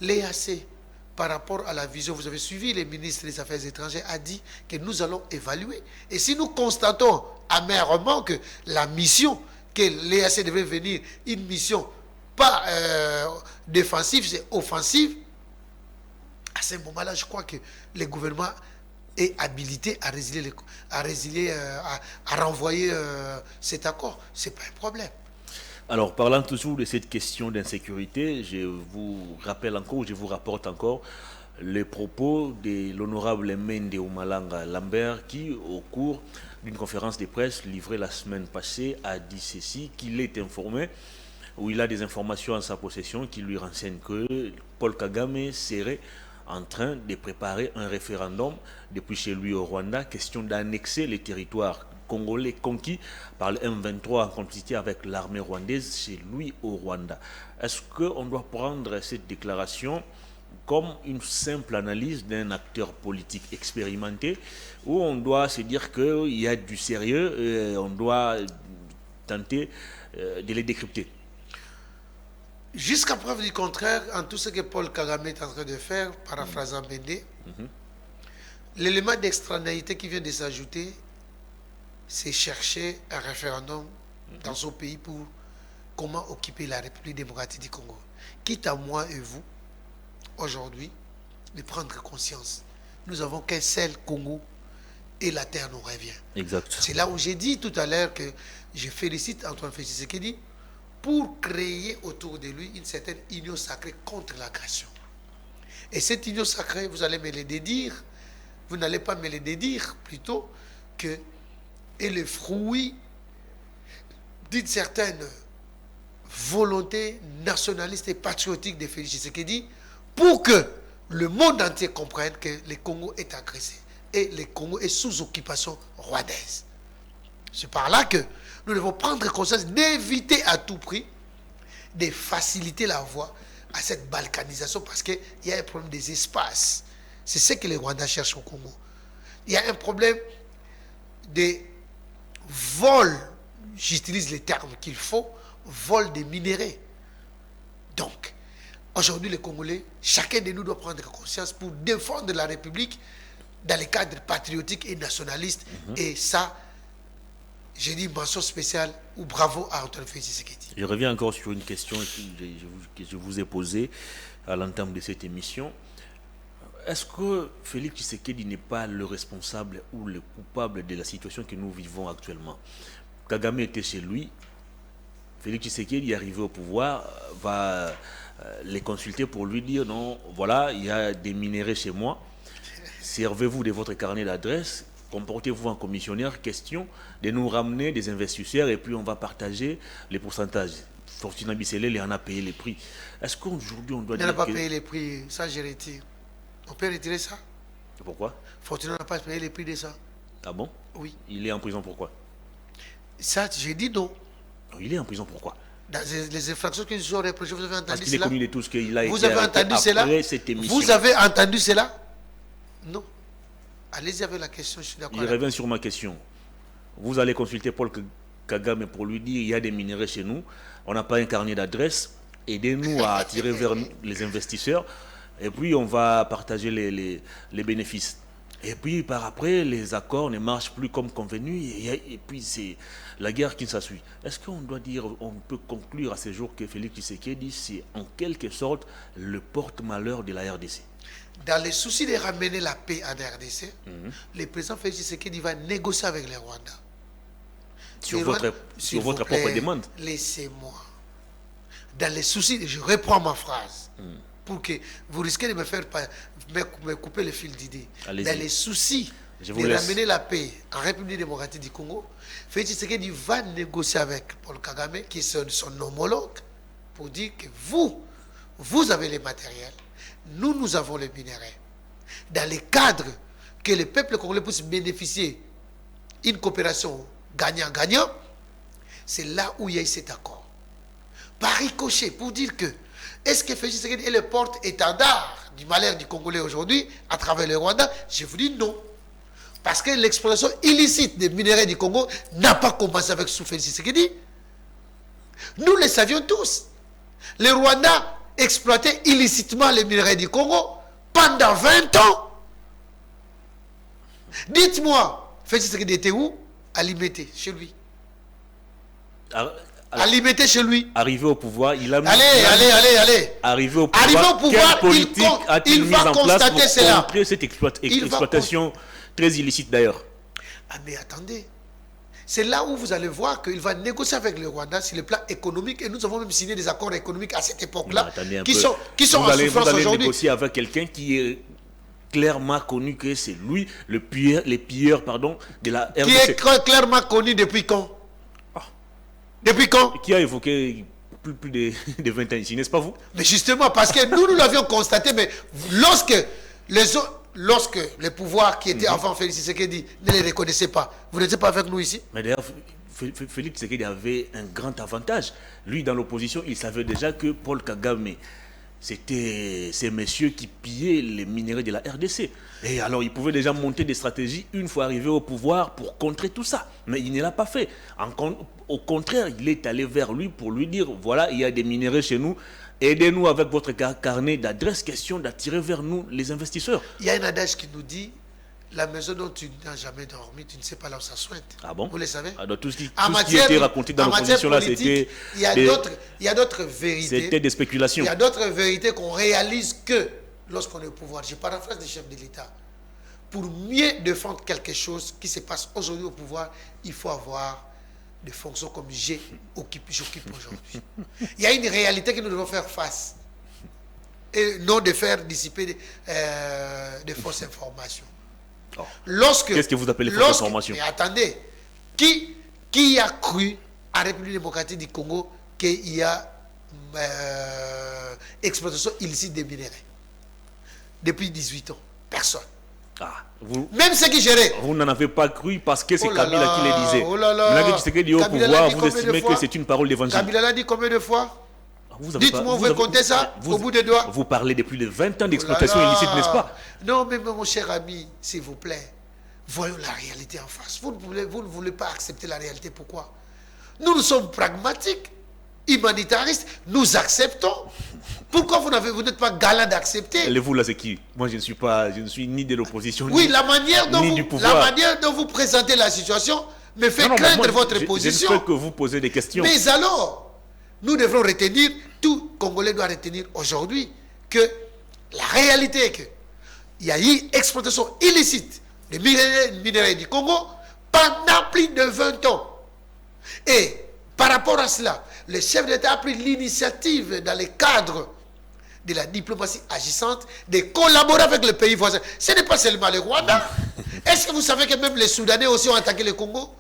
L'EAC, par rapport à la vision, vous avez suivi, le ministre des Affaires étrangères a dit que nous allons évaluer. Et si nous constatons amèrement que la mission, que l'EAC devait venir, une mission pas défensive, c'est offensive, à ce moment-là, je crois que le gouvernement est habilité à renvoyer cet accord. Ce n'est pas un problème. Alors, parlant toujours de cette question d'insécurité, je vous rappelle encore, je vous rapporte encore les propos de l'honorable Mende Oumalanga Lambert qui, au cours d'une conférence de presse livrée la semaine passée, a dit ceci, qu'il est informé, ou il a des informations en sa possession qui lui renseignent que Paul Kagame serait en train de préparer un référendum depuis chez lui au Rwanda, question d'annexer les territoires congolais conquis par le M23 en complicité avec l'armée rwandaise chez lui au Rwanda. Est-ce qu'on doit prendre cette déclaration comme une simple analyse d'un acteur politique expérimenté ou on doit se dire qu'il y a du sérieux et on doit tenter de les décrypter? Jusqu'à preuve du contraire, en tout ce que Paul Kagame est en train de faire, paraphrasant Mende, l'élément d'extranéité qui vient de s'ajouter, c'est chercher un référendum dans son pays pour comment occuper la République démocratique du Congo. Quitte à moi et vous, aujourd'hui, de prendre conscience. Nous avons qu'un seul Congo et la terre nous revient. Exact. C'est là où j'ai dit tout à l'heure que je félicite Antoine Félix Tshisekedi pour créer autour de lui une certaine union sacrée contre l'agression. Et cette union sacrée, vous allez me le dédire, vous n'allez pas me le dédire plutôt que est le fruit d'une certaine volonté nationaliste et patriotique de Félix Tshisekedi pour que le monde entier comprenne que le Congo est agressé et le Congo est sous occupation rwandaise. C'est par là que nous devons prendre conscience d'éviter à tout prix de faciliter la voie à cette balkanisation parce qu'il y a un problème des espaces. C'est ce que les Rwandais cherchent au Congo. Il y a un problème de vol, j'utilise les termes qu'il faut, vol des minéraux. Donc, aujourd'hui, les Congolais, chacun de nous doit prendre conscience pour défendre la République dans les cadres patriotiques et nationalistes. Et ça, j'ai dit mention spéciale ou bravo à Antoine Félix Tshisekedi. Je reviens encore sur une question que je vous ai posée à l'entame de cette émission. Est-ce que Félix Tshisekedi n'est pas le responsable ou le coupable de la situation que nous vivons actuellement? Kagame était chez lui. Félix Tshisekedi est arrivé au pouvoir, va les consulter pour lui dire non, voilà, il y a des minéraux chez moi. Servez-vous de votre carnet d'adresse. Comportez-vous en commissionnaire, question de nous ramener des investisseurs et puis on va partager les pourcentages. Fortuna Bissele, il en a payé les prix. Est-ce qu'aujourd'hui on doit dire Il n'a pas payé les prix, ça je retire. On peut retirer ça? Pourquoi? Fortuna n'a pas payé les prix de ça. Ah bon? Oui. Il est en prison pourquoi? Ça, j'ai dit non. Il est en prison pourquoi? Dans les infractions qu'ils ont reprochées, vous avez entendu cela? Parce qu'il est connu de tout ce qu'il a été. Vous avez entendu cela? Vous avez entendu cela? Non. Allez-y avec la question, je suis d'accord. Je reviens sur ma question. Vous allez consulter Paul Kagame pour lui dire il y a des minéraux chez nous, on n'a pas un carnet d'adresse, aidez-nous à attirer vers les investisseurs, et puis on va partager les bénéfices. Et puis par après, les accords ne marchent plus comme convenu, et puis c'est la guerre qui s'ensuit. Est-ce qu'on doit dire, on peut conclure à ce jour que Félix Tshisekedi, c'est en quelque sorte le porte-malheur de la RDC? Dans le souci de ramener la paix en RDC, le président Félix Tshisekedi va négocier avec les Rwandais. Sur votre propre demande. Laissez-moi. Dans les soucis, je reprends ma phrase, pour que vous risquez de me faire me couper le fil d'idée. Dans les soucis de ramener la paix en République démocratique du Congo, Félix Tshisekedi va négocier avec Paul Kagame, qui est son homologue, pour dire que vous avez les matériels, nous avons les minéraux. Dans les cadres que le peuple congolais puisse bénéficier d'une coopération gagnant-gagnant, c'est là où il y a eu cet accord. Par ricochet, pour dire que est-ce que Félix Tshisekedi est le porte-étendard du malheur du Congolais aujourd'hui à travers le Rwanda? Je vous dis non. Parce que l'exploitation illicite des minéraux du Congo n'a pas commencé avec sous Félix Tshisekedi. Nous le savions tous. Le Rwanda exploitait illicitement les minéraux du Congo pendant 20 ans. Dites-moi, Félix Tshisekedi était où? À Limité, chez lui. À Limité, chez lui. Arrivé au pouvoir, il a mis... Allez. Arrivé au pouvoir, quelle politique a-t-il mis en place pour contrer cette exploitation très illicite d'ailleurs? Ah mais attendez. C'est là où vous allez voir qu'il va négocier avec le Rwanda sur le plan économique, et nous avons même signé des accords économiques à cette époque-là qui sont en souffrance aujourd'hui. Vous allez négocier avec quelqu'un qui est clairement connu que c'est lui le pilleur de la RDC. Qui est clairement connu depuis quand? Depuis quand? Qui a évoqué plus de 20 ans ici, n'est-ce pas vous? Mais justement, parce que nous l'avions constaté, mais lorsque les pouvoirs qui étaient avant Félix Tshisekedi ne les reconnaissaient pas, vous n'étiez pas avec nous ici? Mais d'ailleurs, Félix Tshisekedi avait un grand avantage. Lui, dans l'opposition, il savait déjà que Paul Kagame, c'était ces messieurs qui pillaient les minéraux de la RDC. Et alors, il pouvait déjà monter des stratégies une fois arrivé au pouvoir pour contrer tout ça. Mais il ne l'a pas fait. Au contraire, il est allé vers lui pour lui dire, voilà, il y a des minéraux chez nous, aidez-nous avec votre carnet d'adresse, question d'attirer vers nous les investisseurs. Il y a un adage qui nous dit, la maison dont tu n'as jamais dormi, tu ne sais pas là où ça souhaite. Ah bon? Vous le savez? Alors, tout ce qui était raconté dans l'opposition là, c'était... Il y a d'autres vérités. C'était des spéculations. Il y a d'autres vérités qu'on réalise que lorsqu'on est au pouvoir. Je paraphrase des chefs de l'État. Pour mieux défendre quelque chose qui se passe aujourd'hui au pouvoir, il faut avoir des fonctions comme j'occupe aujourd'hui. Il y a une réalité que nous devons faire face. Et non de faire dissiper des fausses informations. Oh. Qu'est-ce que vous appelez fausses informations? Mais attendez, qui a cru à la République démocratique du Congo qu'il y a exploitation illicite des minéraux? Depuis 18 ans, personne. Même ceux qui géraient. Vous n'en avez pas cru parce que c'est Kabila qui le disait. Oh là là. Maintenant que Tshisekedi est au pouvoir, vous estimez que c'est une parole d'évangile. Kabila l'a dit combien de fois? Dites-moi, vous pouvez compter ça au bout des doigts? Vous parlez de plus de 20 ans d'exploitation illicite, n'est-ce pas? Non, mais mon cher ami, s'il vous plaît, voyons la réalité en face. Vous ne voulez pas accepter la réalité. Pourquoi? Nous sommes pragmatiques, humanitaristes, nous acceptons. Pourquoi vous n'êtes pas galant d'accepter? Et vous là, c'est qui? Moi, je ne suis ni de l'opposition, oui, ni, la manière dont vous présentez la situation me fait craindre votre position. Je ne fais que vous poser des questions. Mais alors, nous devrons retenir, tout Congolais doit retenir aujourd'hui que la réalité est que il y a eu exploitation illicite des minerais du Congo pendant plus de 20 ans. Et par rapport à cela, le chef d'État a pris l'initiative dans le cadre de la diplomatie agissante de collaborer avec le pays voisin. Ce n'est pas seulement le Rwanda. Est-ce que vous savez que même les Soudanais aussi ont attaqué le Congo?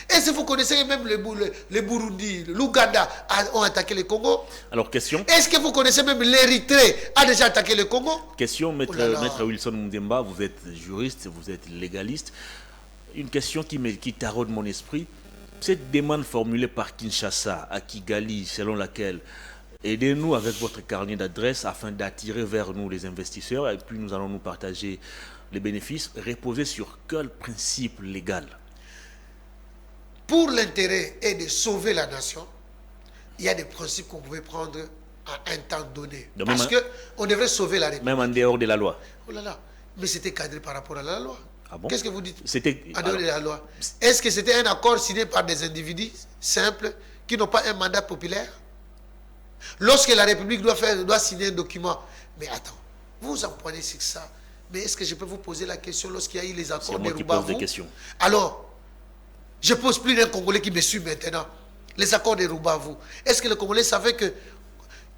Est-ce que vous connaissez que même le Burundi, l'Ouganda ont attaqué le Congo? Alors, question. Est-ce que vous connaissez même l'Érythrée a déjà attaqué le Congo? Question, maître Wilson Mundemba, vous êtes juriste, vous êtes légaliste. Une question qui taraude mon esprit. Cette demande formulée par Kinshasa à Kigali, selon laquelle aidez-nous avec votre carnet d'adresse afin d'attirer vers nous les investisseurs et puis nous allons nous partager les bénéfices, reposer sur quel principe légal? Pour l'intérêt et de sauver la nation, il y a des principes qu'on pouvait prendre à un temps donné. Donc parce qu'on devrait sauver la République. Même en dehors de la loi. Oh là là, mais c'était cadré par rapport à la loi. Ah bon? Qu'est-ce que vous dites? C'était en dehors de la loi. Est-ce que c'était un accord signé par des individus simples qui n'ont pas un mandat populaire? Lorsque la République doit signer un document, mais attends, vous en prenez sur ça. Mais est-ce que je peux vous poser la question lorsqu'il y a eu les accords de Rubavu? Alors, je pose plus d'un Congolais qui me suit maintenant. Les accords de Rubavu. Est-ce que le Congolais savait que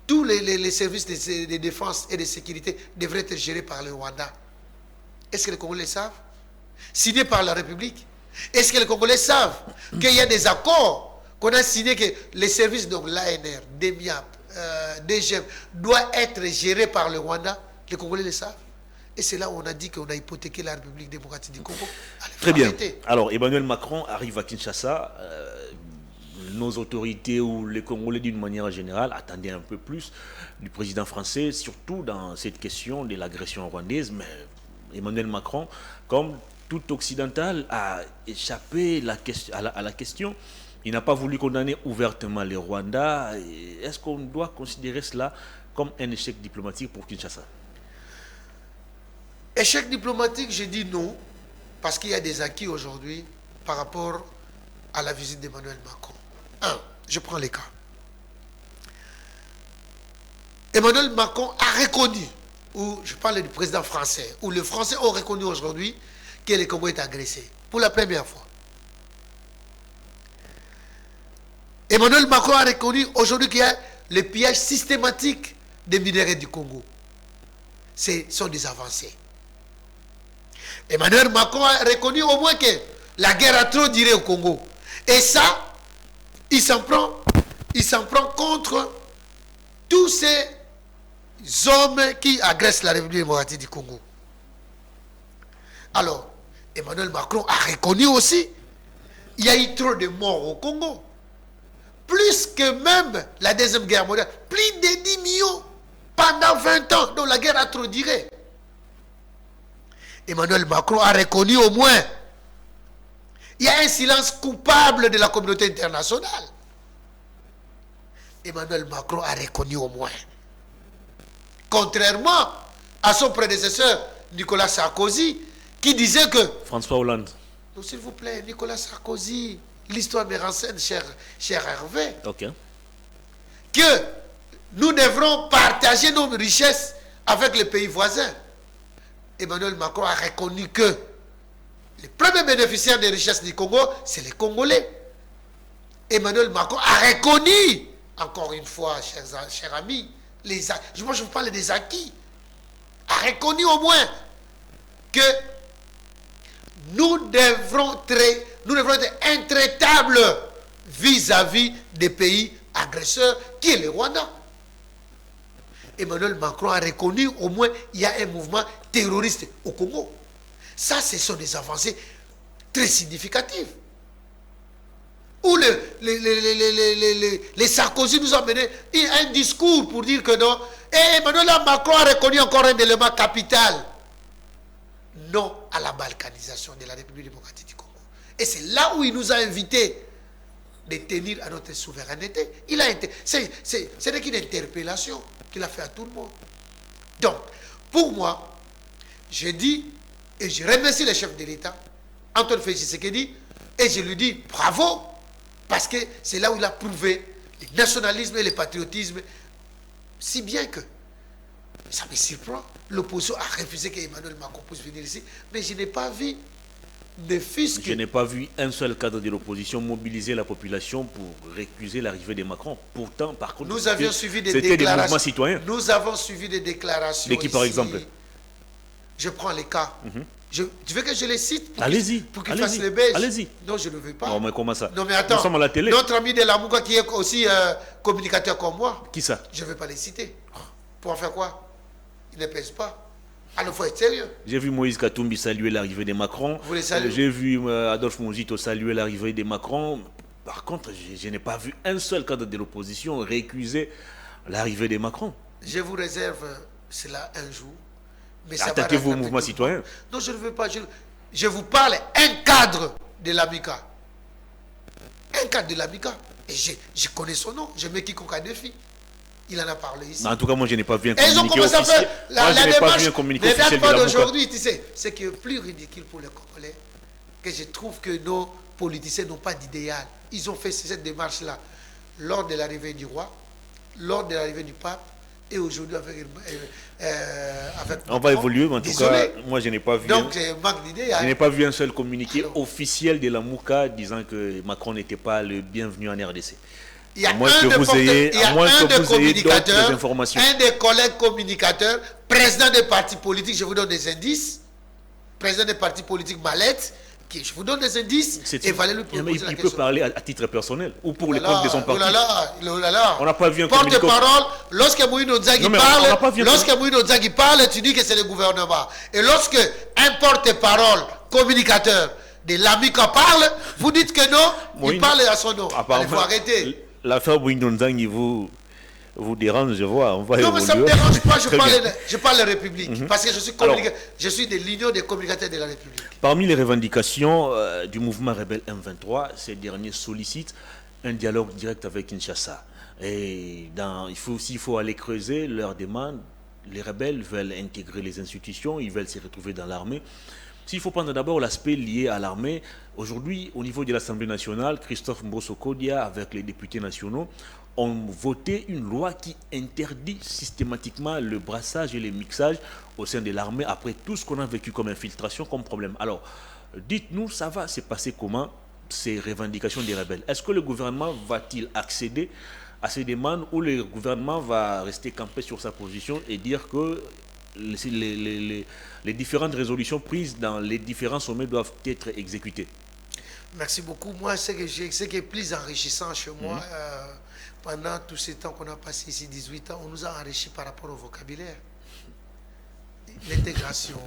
tous les services de défense et de sécurité devraient être gérés par le Rwanda? Est-ce que les Congolais savent? Signés par la République. Est-ce que les Congolais savent qu'il y a des accords qu'on a signés, que les services, donc l'ANR, DEMIAP, DGM, doivent être gérés par le Rwanda? Les Congolais le savent. Et c'est là où on a dit qu'on a hypothéqué la République démocratique du Congo. Allez, très bien. Alors, Emmanuel Macron arrive à Kinshasa. Nos autorités ou les Congolais d'une manière générale attendaient un peu plus du président français, surtout dans cette question de l'agression rwandaise. Mais Emmanuel Macron, comme tout occidental, a échappé à la question. Il n'a pas voulu condamner ouvertement les Rwandais. Est-ce qu'on doit considérer cela comme un échec diplomatique pour Kinshasa? Échec diplomatique, je dis non, parce qu'il y a des acquis aujourd'hui par rapport à la visite d'Emmanuel Macron. Je prends les cas. Emmanuel Macron a reconnu, ou je parle du président français, ou les Français ont reconnu aujourd'hui que le Congo est agressé, pour la première fois. Emmanuel Macron a reconnu aujourd'hui qu'il y a le pillage systématique des minéraux du Congo. Ce sont des avancées. Emmanuel Macron a reconnu au moins que la guerre a trop duré au Congo. Et ça, il s'en prend contre tous ces hommes qui agressent la République démocratique du Congo. Alors, Emmanuel Macron a reconnu aussi qu'il y a eu trop de morts au Congo. Plus que même la Deuxième Guerre mondiale. Plus de 10 millions pendant 20 ans. Donc la guerre a trop duré. Emmanuel Macron a reconnu au moins il y a un silence coupable de la communauté internationale. Emmanuel Macron a reconnu au moins. Contrairement à son prédécesseur Nicolas Sarkozy qui disait que... François Hollande. S'il vous plaît, Nicolas Sarkozy, l'histoire me renseigne, cher Hervé, que nous devrons partager nos richesses avec les pays voisins. Emmanuel Macron a reconnu que les premiers bénéficiaires des richesses du Congo, c'est les Congolais. Emmanuel Macron a reconnu, encore une fois, chers amis, je vous parle des acquis, a reconnu au moins que nous devrons être intraitables vis-à-vis des pays agresseurs, qui est le Rwanda. Emmanuel Macron a reconnu au moins qu'il y a un mouvement terroriste au Congo. Ça, ce sont des avancées très significatives. où les Sarkozy nous ont mené un discours pour dire que non. Et Emmanuel Macron a reconnu encore un élément capital. Non à la balkanisation de la République démocratique du Congo. Et c'est là où il nous a invités de tenir à notre souveraineté. Ce n'est qu'une interpellation qu'il a fait à tout le monde. Donc, pour moi, je dis, et je remercie le chef de l'État, Antoine Félix Tshisekedi, et je lui dis bravo, parce que c'est là où il a prouvé le nationalisme et le patriotisme, si bien que ça me surprend. L'opposition a refusé qu'Emmanuel Macron puisse venir ici, mais je n'ai pas vu de fils que... Je n'ai pas vu un seul cadre de l'opposition mobiliser la population pour récuser l'arrivée de Macron. Pourtant, par contre, nous avions suivi des déclarations. C'était des mouvements citoyens. Nous avons suivi des déclarations. De qui, par exemple? Je prends les cas. Tu veux que je les cite? Allez-y. Pour qu'ils fassent les belges. Allez-y. Non, je ne veux pas. Non, mais comment ça? Non, mais attends. Nous sommes à la télé. Notre ami de la Mouka qui est aussi communicateur comme moi. Qui ça? Je ne vais pas les citer. Pour en faire quoi? Il ne pèse pas. Alors, il faut être sérieux. J'ai vu Moïse Katumbi saluer l'arrivée de Macron. Vous les saluez? J'ai vu Adolphe Mongito saluer l'arrivée de Macron. Par contre, je n'ai pas vu un seul cadre de l'opposition récuser l'arrivée de Macron. Je vous réserve cela un jour. Attaquez-vous au mouvement citoyen? Non, je ne veux pas. Je vous parle un cadre de l'AMICA. Un cadre de l'AMICA. Et je connais son nom. Je mets quiconque à défi. Il en a parlé ici. Non, en tout cas, moi, je n'ai pas vu un communiqué officiel. Moi, je n'ai pas vu un communiqué officiel de la d'aujourd'hui, tu sais, ce qui est plus ridicule pour les Congolais, que je trouve que nos politiciens n'ont pas d'idéal. Ils ont fait cette démarche-là lors de l'arrivée du roi, lors de l'arrivée du pape, et aujourd'hui avec on va évoluer, mais en tout cas, moi, je n'ai pas vu. Donc, manque d'idéal. Je n'ai pas vu un seul communiqué officiel de la Mouka disant que Macron n'était pas le bienvenu en RDC. Il y a un des communicateurs, un des collègues communicateurs, président des partis politiques, je vous donne des indices, président des partis politiques Mallette, je vous donne des indices, et Valérie lui poser la question. Il peut parler à titre personnel ou pour le compte de son parti. On n'a pas vu un communiqué. Porte-parole, lorsque Moïno Nzaghi parle, tu dis que c'est le gouvernement. Et lorsque un porte-parole, communicateur de l'AMICA parle, vous dites que non, il parle à son nom. Il faut arrêter. L'affaire Bouindonzang, vous dérange, je vois. On va non, évoluer. mais ça ne me dérange pas, je parle de République. Parce que je suis de l'Union des communicateurs de la République. Parmi les revendications du mouvement rebelle M23, ces derniers sollicitent un dialogue direct avec Kinshasa. Et s'il faut aller creuser leurs demandes, les rebelles veulent intégrer les institutions, ils veulent se retrouver dans l'armée. S'il faut prendre d'abord l'aspect lié à l'armée, aujourd'hui, au niveau de l'Assemblée nationale, Christophe Mbosso Kodia, avec les députés nationaux, ont voté une loi qui interdit systématiquement le brassage et le mixage au sein de l'armée après tout ce qu'on a vécu comme infiltration, comme problème. Alors, dites-nous, ça va se passer comment, ces revendications des rebelles? Est-ce que le gouvernement va-t-il accéder à ces demandes ou le gouvernement va rester campé sur sa position et dire que les différentes résolutions prises dans les différents sommets doivent être exécutées? Merci beaucoup. Moi, ce qui est plus enrichissant chez moi, pendant tous ces temps qu'on a passé ici, 18 ans, on nous a enrichis par rapport au vocabulaire. L'intégration,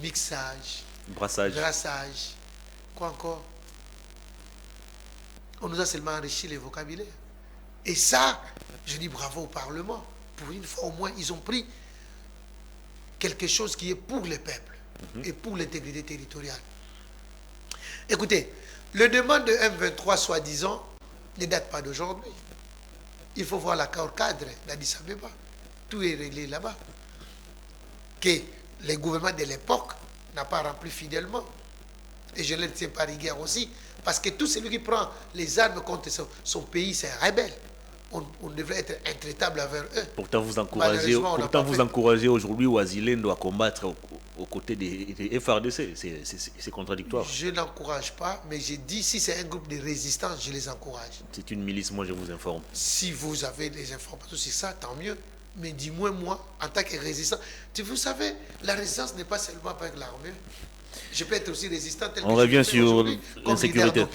mixage, brassage, quoi encore? On nous a seulement enrichi les vocabulaires. Et ça, je dis bravo au Parlement. Pour une fois au moins, ils ont pris quelque chose qui est pour le peuple et pour l'intégrité territoriale. Écoutez, le demande de M23, soi-disant, ne date pas d'aujourd'hui. Il faut voir l'accord cadre d'Addis Abeba. Tout est réglé là-bas. Que le gouvernement de l'époque n'a pas rempli fidèlement. Et je ne le tiens pas rigueur aussi. Parce que tout celui qui prend les armes contre son pays, c'est un rebelle. On devrait être intraitable envers eux. Pourtant, vous encouragez aujourd'hui Ouazilendo à combattre aux côtés des FRDC. C'est contradictoire. Je n'encourage pas, mais j'ai dit si c'est un groupe de résistants, je les encourage. C'est une milice, moi je vous informe. Si vous avez des informations sur ça, tant mieux. Mais dis-moi, moi, en tant que résistant, vous savez, la résistance n'est pas seulement avec l'armée. Je peux être aussi résistant. On revient sur l'insécurité.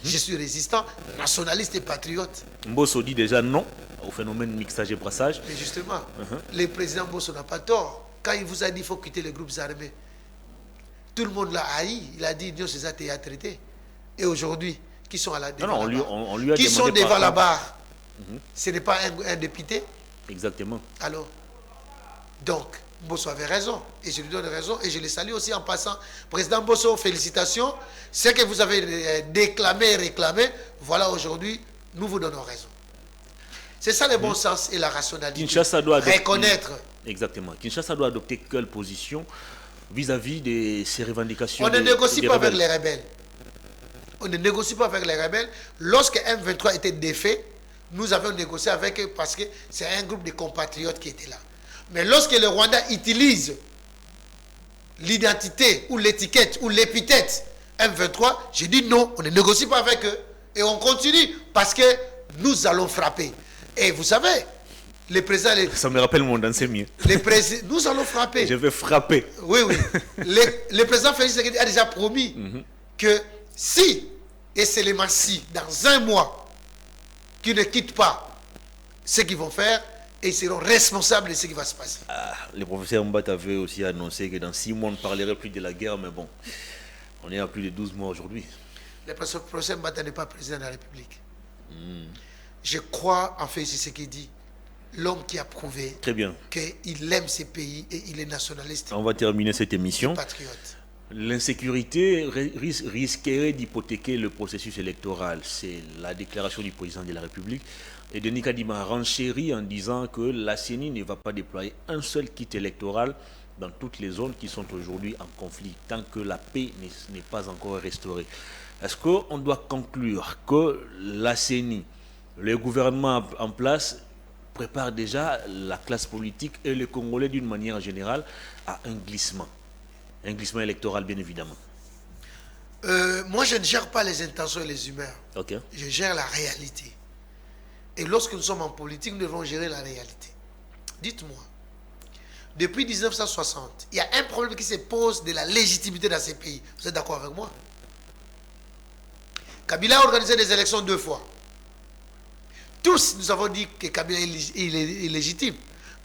Je suis résistant, nationaliste et patriote. Mbosso dit déjà non au phénomène mixage et brassage. Mais justement, le président Mbosso n'a pas tort. Quand il vous a dit qu'il faut quitter les groupes armés, tout le monde l'a haï. Il a dit Dieu, c'est ça, tu as traité. Et aujourd'hui, qui sont à la Non, non, on lui a qui demandé sont devant par la contre. barre. Ce n'est pas un député. Exactement. Alors, donc, Bosso avait raison. Et je lui donne raison. Et je le salue aussi en passant. Président Bosso, félicitations. Ce que vous avez déclamé et réclamé, voilà aujourd'hui, nous vous donnons raison. C'est ça le bon sens et la rationalité. Kinshasa doit reconnaître. Exactement. Kinshasa doit adopter quelle position vis-à-vis de ces revendications? On ne négocie pas avec les rebelles. On ne négocie pas avec les rebelles. Lorsque M23 était défait, nous avions négocié avec eux parce que c'est un groupe de compatriotes qui était là. Mais lorsque le Rwanda utilise l'identité ou l'étiquette ou l'épithète M23, j'ai dit non, on ne négocie pas avec eux. Et on continue parce que nous allons frapper. Et vous savez, les présidents... Ça me rappelle mon dansé mieux. Nous allons frapper. Je vais frapper. Oui, oui. Le président Félix Tshisekedi a déjà promis que si, et c'est les massis, dans un mois, qu'ils ne quittent pas ce qu'ils vont faire, et ils seront responsables de ce qui va se passer. Le professeur Mbat avait aussi annoncé que dans 6 mois, on ne parlerait plus de la guerre, mais bon, on est à plus de 12 mois aujourd'hui. Le professeur Mbat n'est pas président de la République. Je crois en Félix Tshisekedi, l'homme qui a prouvé qu'il aime ses pays et il est nationaliste. On va terminer cette émission. Patriote. L'insécurité risquerait d'hypothéquer le processus électoral. C'est la déclaration du président de la République. Et Denis Kadima renchérit en disant que la CENI ne va pas déployer un seul kit électoral dans toutes les zones qui sont aujourd'hui en conflit, tant que la paix n'est pas encore restaurée. Est-ce qu'on doit conclure que la CENI, le gouvernement en place, prépare déjà la classe politique et les Congolais d'une manière générale à un glissement électoral, bien évidemment? Moi, je ne gère pas les intentions et les humeurs. Okay. Je gère la réalité. Et lorsque nous sommes en politique, nous devons gérer la réalité. Dites-moi, depuis 1960, il y a un problème qui se pose de la légitimité dans ces pays. Vous êtes d'accord avec moi? Kabila a organisé des élections 2 fois. Tous, nous avons dit que Kabila est illégitime.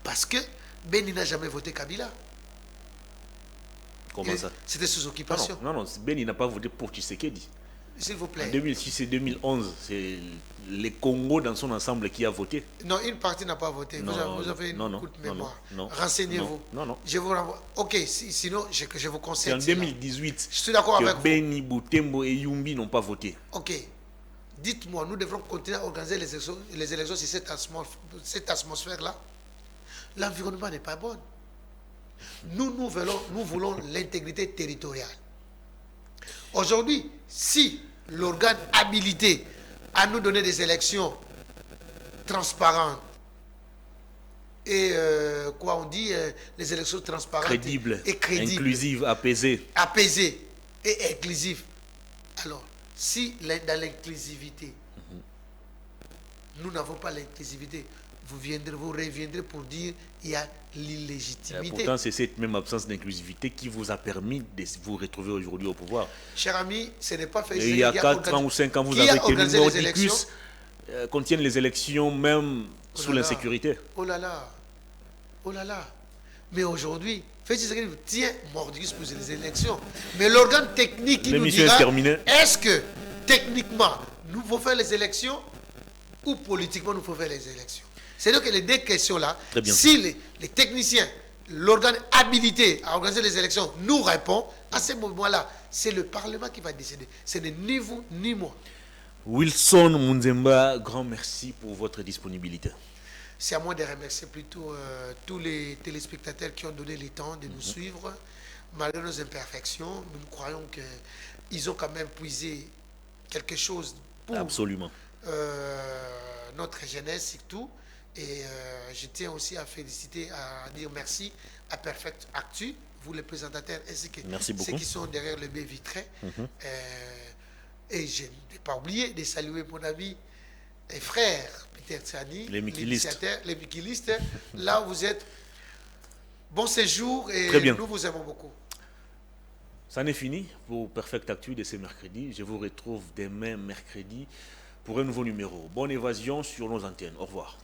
Parce que Beni n'a jamais voté Kabila. Comment ça? C'était sous occupation. Non, Beni n'a pas voté pour Tshisekedi. S'il vous plaît. En 2006 et 2011, c'est le Congo dans son ensemble qui a voté. Non, une partie n'a pas voté. Vous avez une courte mémoire. Renseignez-vous. Non. Je vous renvoie. Ok, sinon, je vous conseille. C'est en 2018 je suis d'accord avec vous. Beni, Boutembo et Yumbi n'ont pas voté. Ok. Dites-moi, nous devrons continuer à organiser les élections sur cette atmosphère-là. L'environnement n'est pas bon. Nous voulons l'intégrité territoriale. Aujourd'hui, si l'organe habilité à nous donner des élections transparentes et les élections transparentes crédibles, et crédibles, inclusives, apaisées et inclusives. Alors, si dans l'inclusivité, nous n'avons pas l'inclusivité, vous reviendrez pour dire qu'il y a l'illégitimité. Pourtant, c'est cette même absence d'inclusivité qui vous a permis de vous retrouver aujourd'hui au pouvoir. Cher ami, ce n'est pas fait. Et il y a 4 ans ou 5 ans, vous avez tenu Mordicus contiennent les élections même sous l'insécurité. Oh là là. Mais aujourd'hui, Félix Tshisekedi tient Mordicus pour les élections. Mais l'organe technique qui nous dira, est-ce que techniquement, nous faut faire les élections ou politiquement, nous faut faire les élections? C'est-à-dire que les 2 questions-là, si les techniciens, l'organe habilité à organiser les élections nous répond, à ce moment-là, c'est le Parlement qui va décider. Ce n'est ni vous ni moi. Wilson Munzemba, grand merci pour votre disponibilité. C'est à moi de remercier plutôt tous les téléspectateurs qui ont donné le temps de nous suivre. Malgré nos imperfections, nous croyons qu'ils ont quand même puisé quelque chose pour notre jeunesse surtout. Et je tiens aussi à féliciter, à dire merci à Perfect Actu, vous les présentateurs, ainsi que ceux qui sont derrière le baie vitré. Et je n'ai pas oublié de saluer mon ami et frère Peter Tsani, les Mikilistes. Là où vous êtes, bon séjour et nous vous aimons beaucoup. Ça n'est fini pour Perfect Actu de ce mercredi. Je vous retrouve demain mercredi pour un nouveau numéro. Bonne évasion sur nos antennes. Au revoir.